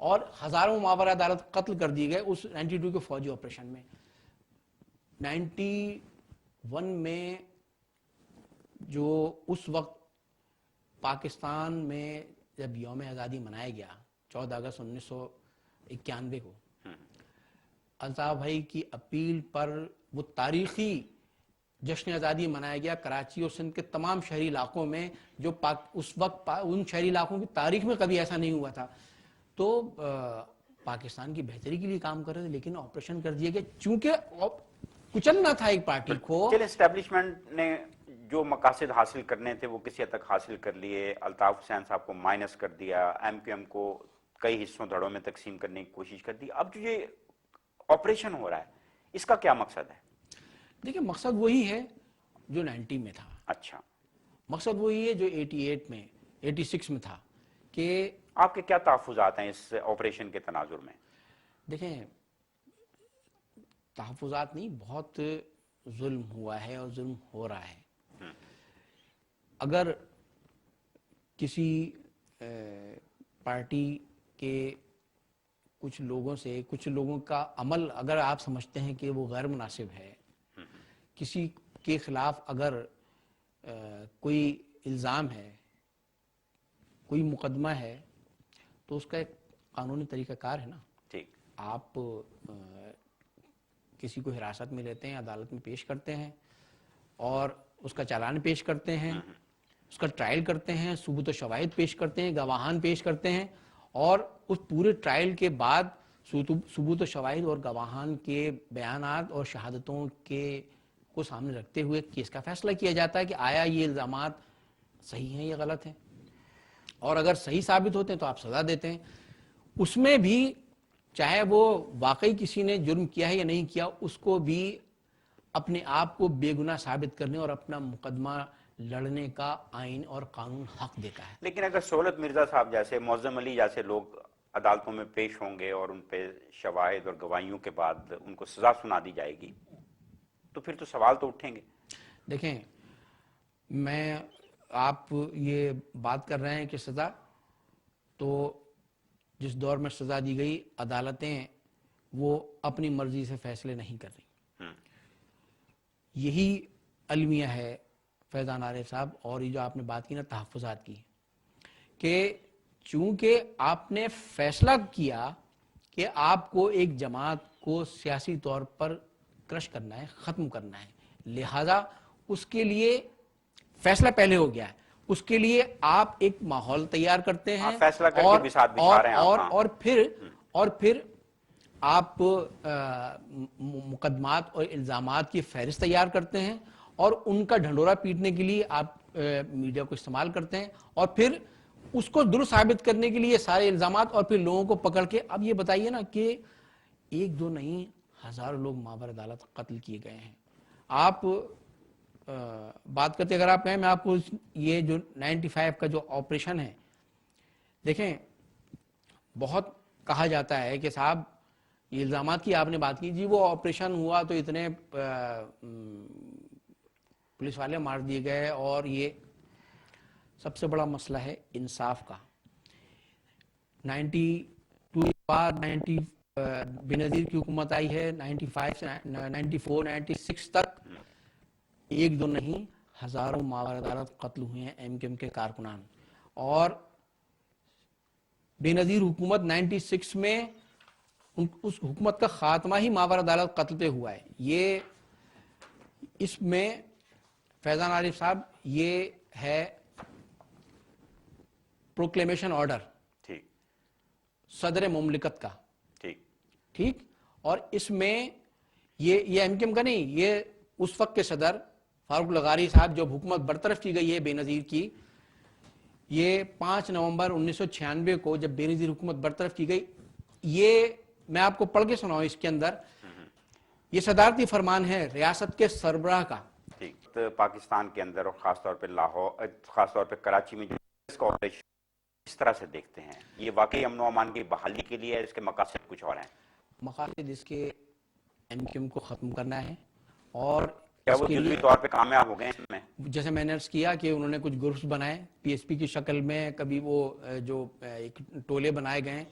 S2: اور ہزاروں ماورا عدالت قتل کر دیے گئے اس 92 کے فوجی آپریشن میں. 91 میں جو اس وقت پاکستان میں جب یوم آزادی منایا گیا 14 اگست 1991 کو، الطاف بھائی کی اپیل پر وہ تاریخی جشن آزادی منایا گیا کراچی اور سندھ کے تمام شہری علاقوں میں، جو اس وقت ان شہری علاقوں کی تاریخ میں کبھی ایسا نہیں ہوا تھا. تو پاکستان کی بہتری کے لیے کام کر رہے تھے، لیکن آپریشن کر دیا گیا چونکہ کچلنا تھا ایک پارٹی کو.
S1: چلے اسٹیبلشمنٹ نے جو مقاصد حاصل کرنے تھے وہ کسی حد تک حاصل کر لیے. الطاف حسین صاحب کو مائنس کر دیا، ایم کیو ایم کو کئی حصوں دھڑوں میں تقسیم کرنے کی کوشش کر دی. اب جو یہ آپریشن ہو رہا ہے اس کا کیا مقصد ہے؟
S2: دیکھیں مقصد وہی ہے جو 90 میں تھا.
S1: اچھا،
S2: مقصد وہی ہے جو 88 میں 86 میں تھا. کہ
S1: آپ کے کیا تحفظات ہیں اس آپریشن کے تناظر میں؟
S2: دیکھیں تحفظات نہیں، بہت ظلم ہوا ہے اور ظلم ہو رہا ہے. اگر کسی پارٹی کے کچھ لوگوں کا عمل اگر آپ سمجھتے ہیں کہ وہ غیر مناسب ہے، کسی کے خلاف اگر کوئی الزام ہے، کوئی مقدمہ ہے، تو اس کا ایک قانونی طریقہ کار ہے نا.
S1: ٹھیک،
S2: آپ کسی کو حراست میں لیتے ہیں، عدالت میں پیش کرتے ہیں اور اس کا چالان پیش کرتے ہیں، اس کا ٹرائل کرتے ہیں، ثبوت و شواہد پیش کرتے ہیں، گواہان پیش کرتے ہیں، اور اس پورے ٹرائل کے بعد ثبوت و شواہد اور گواہان کے بیانات اور شہادتوں کو سامنے رکھتے ہوئے کیس کا فیصلہ کیا جاتا ہے کہ آیا یہ الزامات صحیح ہیں یا غلط ہیں. اور اگر صحیح ثابت ہوتے ہیں تو آپ سزا دیتے ہیں. اس میں بھی چاہے وہ واقعی کسی نے جرم کیا ہے یا نہیں کیا، اس کو بھی اپنے آپ کو بے گناہ ثابت کرنے اور اپنا مقدمہ لڑنے کا آئین اور قانون حق دیتا ہے.
S1: لیکن اگر سہولت مرزا صاحب جیسے، معظم علی جیسے لوگ عدالتوں میں پیش ہوں گے اور ان پہ شواہد اور گواہیوں کے بعد ان کو سزا سنا دی جائے گی، تو پھر تو سوال تو اٹھیں گے.
S2: دیکھیں آپ یہ بات کر رہے ہیں کہ سزا، تو جس دور میں سزا دی گئی عدالتیں وہ اپنی مرضی سے فیصلے نہیں کر رہی. یہی المیہ ہے فیضان عارف صاحب. اور یہ جو آپ نے بات کی نا تحفظات کی، کہ چونکہ آپ نے فیصلہ کیا کہ آپ کو ایک جماعت کو سیاسی طور پر کرش کرنا ہے، ختم کرنا ہے، لہذا اس کے لیے فیصلہ پہلے ہو گیا ہے. اس کے لیے آپ ایک ماحول تیار کرتے ہیں
S1: فیصلہ کر کے بساط بچھا رہے ہیں
S2: اور پھر آپ مقدمات اور الزامات کی فہرست تیار کرتے ہیں اور ان کا ڈھنڈورا پیٹنے کے لیے آپ میڈیا کو استعمال کرتے ہیں، اور پھر اس کو درست ثابت کرنے کے لیے سارے الزامات، اور پھر لوگوں کو پکڑ کے. اب یہ بتائیے نا کہ ایک دو نہیں، ہزاروں لوگ ماور عدالت قتل کیے گئے ہیں. آپ بات کرتے اگر آپ کہیں، میں آپ کو یہ جو 95 کا جو آپریشن ہے، دیکھیں بہت کہا جاتا ہے کہ صاحب یہ الزامات کی آپ نے بات کی، جی وہ آپریشن ہوا تو اتنے پولیس والے مار دیے گئے، اور یہ سب سے بڑا مسئلہ ہے انصاف کا. 92 بعد 90 بینظیر کی حکومت آئی ہے، 95 سے 94 96 تک ایک دو نہیں ہزاروں ماور عدالت قتل ہوئے ہیں ایم کیو ایم کے کارکنان. اور بے نظیر حکومت 96 میں اس حکومت کا خاتمہ ہی ماور عدالت قتل پہ ہوا ہے. یہ اس میں فیضان عارف صاحب یہ ہے پروکلیمیشن آرڈر صدر مملکت کا، ٹھیک. اور اس میں یہ ایم کیو ایم کا نہیں، یہ اس وقت کے صدر فاروق لغاری صاحب جب حکومت برطرف کی گئی ہے بے نظیر کی، یہ 5 نومبر 1996 کو جب بے نظیر حکومت برطرف کی گئی، یہ میں آپ کو پڑھ کے سناؤں. اس کے اندر یہ صدارتی فرمان ہے ریاست کے سربراہ کا.
S1: پاکستان کے اندر اور خاص طور پہ لاہور، خاص طور پہ کراچی میں جو اس کا آپریشن اس طرح سے دیکھتے ہیں، یہ واقعی امن و امان کی بحالی کے لیے ہے، اس کے مقاصد کچھ اور ہیں؟
S2: مقاصد اس کے ایم کیو ایم کو ختم کرنا ہے. اور
S1: کیا وہ جزوی طور پہ کامیاب ہو گئے اس میں؟
S2: جیسے میں نے عرض کیا کہ انہوں نے کچھ گروپس بنائے پی ایس پی کی شکل میں، کبھی وہ جو ایک ٹولے بنائے گئے ہیں،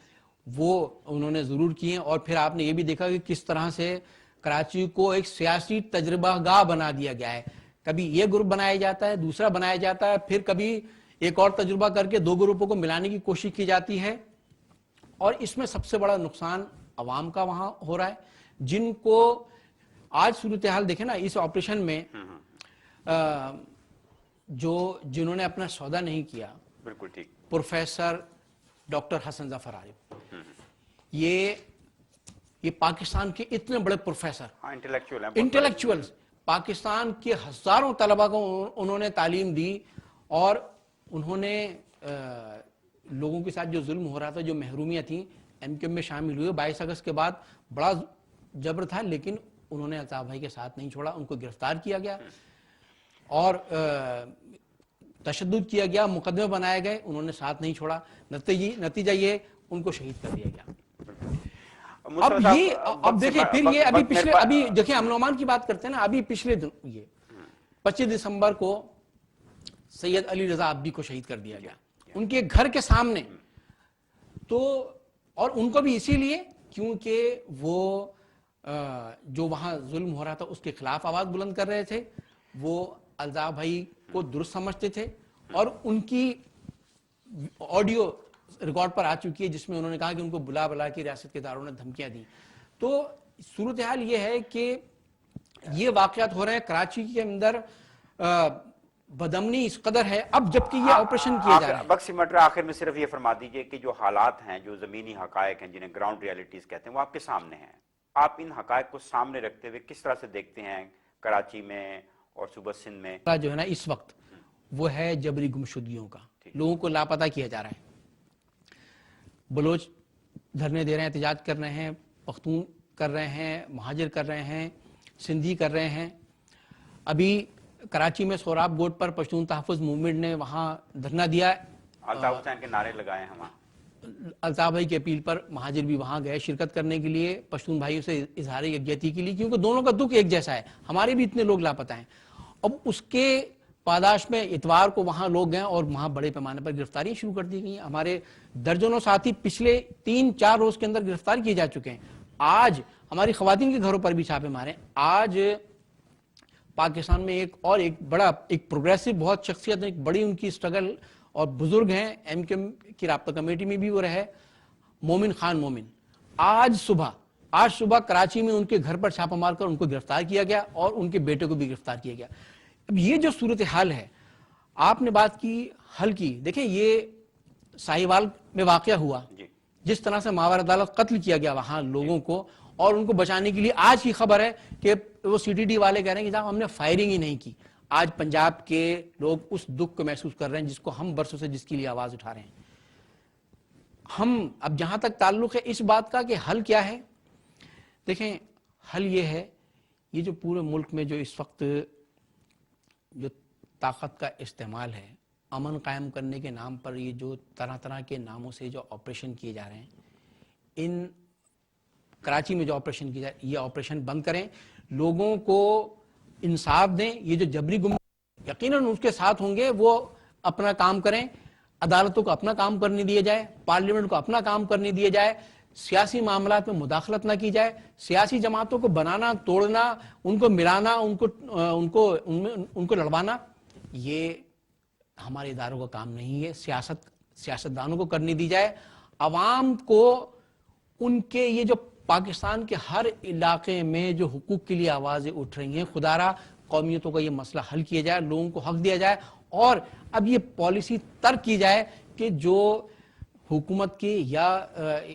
S2: وہ انہوں نے ضرور کیے. اور پھر آپ نے یہ بھی دیکھا کہ کس طرح سے کراچی کو ایک سیاسی تجربہ گاہ بنا دیا گیا ہے. کبھی یہ گروپ بنایا جاتا ہے, دوسرا بنایا جاتا ہے, پھر کبھی ایک اور تجربہ کر کے دو گروپوں کو ملانے کی کوشش کی جاتی ہے. اور اس میں سب سے بڑا نقصان عوام کا وہاں ہو رہا ہے, جن کو آج صورتحال دیکھیں نا اس آپریشن میں جنہوں نے اپنا سودا نہیں کیا,
S1: بالکل ٹھیک,
S2: پروفیسر ڈاکٹر حسن ظفر عارف, یہ پاکستان کے اتنے بڑے پروفیسر, انٹلیکچوئلز, پاکستان کے ہزاروں طلباء کو انہوں نے تعلیم دی, اور انہوں نے لوگوں کے ساتھ جو ظلم ہو رہا تھا, جو محرومیاں تھیں, ایم کیو ایم میں شامل ہوئے. 22 اگست کے بعد بڑا جبر تھا, لیکن انہوں نے الطاف بھائی کے ساتھ نہیں چھوڑا, ان کو گرفتار کیا گیا اور تشدد کیا گیا, مقدمے بنائے گئے, انہوں نے ساتھ نہیں چھوڑا. نتیجہ یہ ان کو شہید کر دیا گیا. اب دیکھیں پھر یہ ابھی دیکھیں امن و امان کی بات کرتے ہیں نا, ابھی پچھلے دن یہ 25 دسمبر کو سید علی رضا عبدی کو شہید کر دیا گیا ان کے گھر کے سامنے. تو اور ان کو بھی اسی لیے کیونکہ وہ جو وہاں ظلم ہو رہا تھا اس کے خلاف آواز بلند کر رہے تھے. وہ الطاف بھائی کو درست سمجھتے تھے, اور ان کی آڈیو ریکارڈ پر آ چکی ہے جس میں انہوں نے کہا کہ ان کو بلا بلا کے ریاست کے اداروں نے دھمکیاں دی. تو صورتحال یہ ہے کہ یہ واقعات ہو رہے ہیں کراچی کے اندر, بدامنی اس قدر ہے اب جبکہ یہ آپریشن کیے جا رہے ہیں.
S1: بخشی مٹر آخر میں صرف یہ فرما دیجئے کہ جو حالات ہیں, جو زمینی حقائق ہیں, جنہیں گراؤنڈ ریالٹیز کہتے ہیں, وہ آپ کے سامنے ہیں. آپ ان حقائق کو سامنے رکھتے ہوئے کس طرح سے دیکھتے ہیں کراچی میں اور صوبہ سندھ میں
S2: جو ہے نا اس وقت وہ ہے جبری گمشدگیوں کا, لوگوں کو لاپتہ کیا جا رہا ہے. بلوچ دھرنے دے رہے ہیں, احتجاج کر رہے ہیں, پختون کر رہے ہیں, مہاجر کر رہے ہیں, سندھی کر رہے ہیں. ابھی کراچی میں سوراب گوٹ پر پشتون تحفظ موومنٹ نے وہاں دھرنا دیا ہے,
S1: الطاف حسین کے نعرے لگائے ہیں.
S2: الطاف بھائی کے اپیل پر مہاجر بھی وہاں گئے شرکت کرنے کے لیے, پشتون بھائیوں سے اظہار یکجہتی کے لیے, کیونکہ دونوں کا دکھ ایک جیسا ہے. ہمارے بھی اتنے لوگ لاپتہ ہیں. اب اس کے پاداش میں اتوار کو وہاں لوگ گئے اور وہاں بڑے پیمانے پر گرفتاریاں شروع کر دی گئی. ہمارے درجنوں ساتھی پچھلے 3-4 روز کے اندر گرفتار کیے جا چکے ہیں. آج ہماری خواتین کے گھروں پر بھی چھاپے مارے. آج پاکستان میں ایک بڑا پروگریسو بہت شخصیت ہے, ایک بڑی ان کی سٹرگل اور بزرگ ہیں, ایم کیو ایم کی رابطہ کمیٹی میں بھی وہ رہے, مومن خان مومن. آج صبح کراچی میں ان کے گھر پر چھاپا مار کر ان کو گرفتار کیا گیا اور ان کے بیٹے کو بھی گرفتار کیا گیا. اب یہ جو صورتحال ہے, آپ نے بات کی حل کی, دیکھیں یہ ساہیوال میں واقعہ ہوا, جس طرح سے ماور عدالت قتل کیا گیا وہاں لوگوں کو, اور ان کو بچانے کے لیے آج کی خبر ہے کہ وہ سی ٹی ڈی والے کہہ رہے ہیں کہ صاحب ہم نے فائرنگ ہی نہیں کی. آج پنجاب کے لوگ اس دکھ کو محسوس کر رہے ہیں جس کو ہم برسوں سے جس کے لیے آواز اٹھا رہے ہیں. ہم اب جہاں تک تعلق ہے اس بات کا کہ حل کیا ہے, دیکھیں حل یہ ہے, یہ جو پورے ملک میں جو اس وقت جو طاقت کا استعمال ہے امن قائم کرنے کے نام پر, یہ جو طرح طرح کے ناموں سے جو آپریشن کیے جا رہے ہیں, ان کراچی میں جو آپریشن کیا جائے یہ آپریشن بند کریں, لوگوں کو انصاف دیں. یہ جو جبری گم یقیناً اس کے ساتھ ہوں گے, وہ اپنا کام کریں, عدالتوں کو اپنا کام کرنے دیا جائے, پارلیمنٹ کو اپنا کام کرنے دیا جائے, سیاسی معاملات میں مداخلت نہ کی جائے. سیاسی جماعتوں کو بنانا, توڑنا, ان کو ملانا, ان کو لڑوانا, یہ ہمارے اداروں کا کام نہیں ہے. سیاستدانوں کو کرنے دی جائے. عوام کو ان کے یہ جو پاکستان کے ہر علاقے میں جو حقوق کے لیے آوازیں اٹھ رہی ہیں, خدا را قومیتوں کا یہ مسئلہ حل کیا جائے, لوگوں کو حق دیا جائے, اور اب یہ پالیسی ترک کی جائے کہ جو حکومت کی یا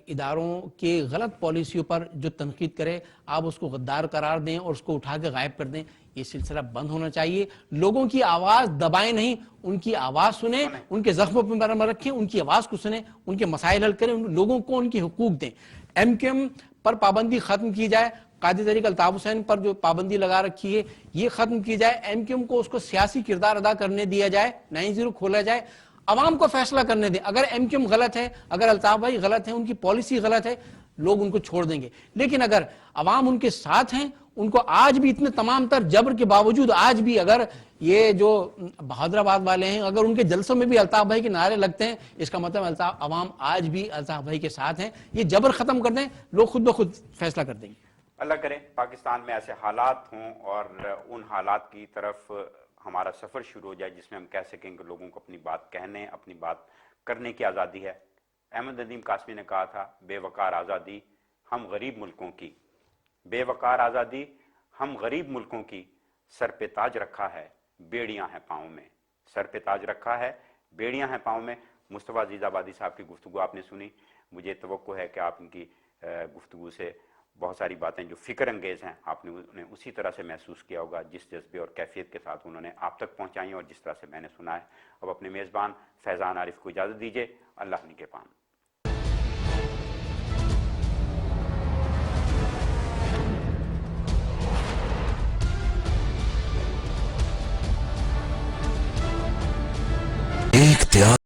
S2: اداروں کے غلط پالیسیوں پر جو تنقید کرے آپ اس کو غدار قرار دیں اور اس کو اٹھا کے غائب کر دیں. یہ سلسلہ بند ہونا چاہیے. لوگوں کی آواز دبائیں نہیں, ان کی آواز سنیں, ان کے زخموں پر مرہم رکھیں, ان کی آواز کو سنیں, ان کے مسائل حل کریں, لوگوں کو ان کے حقوق دیں. ایم کیو ایم پر پابندی ختم کی جائے, قاضی طریق الطاف حسین پر جو پابندی لگا رکھی ہے یہ ختم کی جائے. ایم کیو ایم کو اس کو سیاسی کردار ادا کرنے دیا جائے, 9-0 کھولا جائے, عوام کو فیصلہ کرنے دیں. اگر ایم کیو ایم غلط ہے, اگر الطاف بھائی غلط ہیں, ان کی پالیسی غلط ہے, لوگ ان کو چھوڑ دیں گے. لیکن اگر عوام ان کے ساتھ ہیں, ان کو آج بھی اتنے تمام تر جبر کے باوجود آج بھی اگر یہ جو حیدرآباد والے ہیں اگر ان کے جلسوں میں بھی الطاف بھائی کے نعرے لگتے ہیں اس کا مطلب عوام آج بھی الطاف بھائی کے ساتھ ہیں. یہ جبر ختم کر دیں, لوگ خود بخود فیصلہ کر دیں گے.
S1: اللہ کرے پاکستان میں ایسے حالات ہوں اور ان حالات کی طرف ہمارا سفر شروع ہو جائے جس میں ہم کہہ سکیں کہ لوگوں کو اپنی بات کہنے اپنی بات کرنے کی آزادی ہے. احمد ندیم قاسمی نے کہا تھا بے وقار آزادی ہم غریب ملکوں کی, بے وقار آزادی ہم غریب ملکوں کی, سر پہ تاج رکھا ہے بیڑیاں ہیں پاؤں میں, سر پہ تاج رکھا ہے بیڑیاں ہیں پاؤں میں. مصطفیٰ عزیز آبادی صاحب کی گفتگو آپ نے سنی, مجھے توقع ہے کہ آپ ان کی گفتگو سے بہت ساری باتیں جو فکر انگیز ہیں آپ نے انہیں اسی طرح سے محسوس کیا ہوگا جس جذبے اور کیفیت کے ساتھ انہوں نے آپ تک پہنچائی اور جس طرح سے میں نے سنا ہے. اب اپنے میزبان فیضان عارف کو اجازت دیجیے. اللہ نگہبان.
S3: اختیار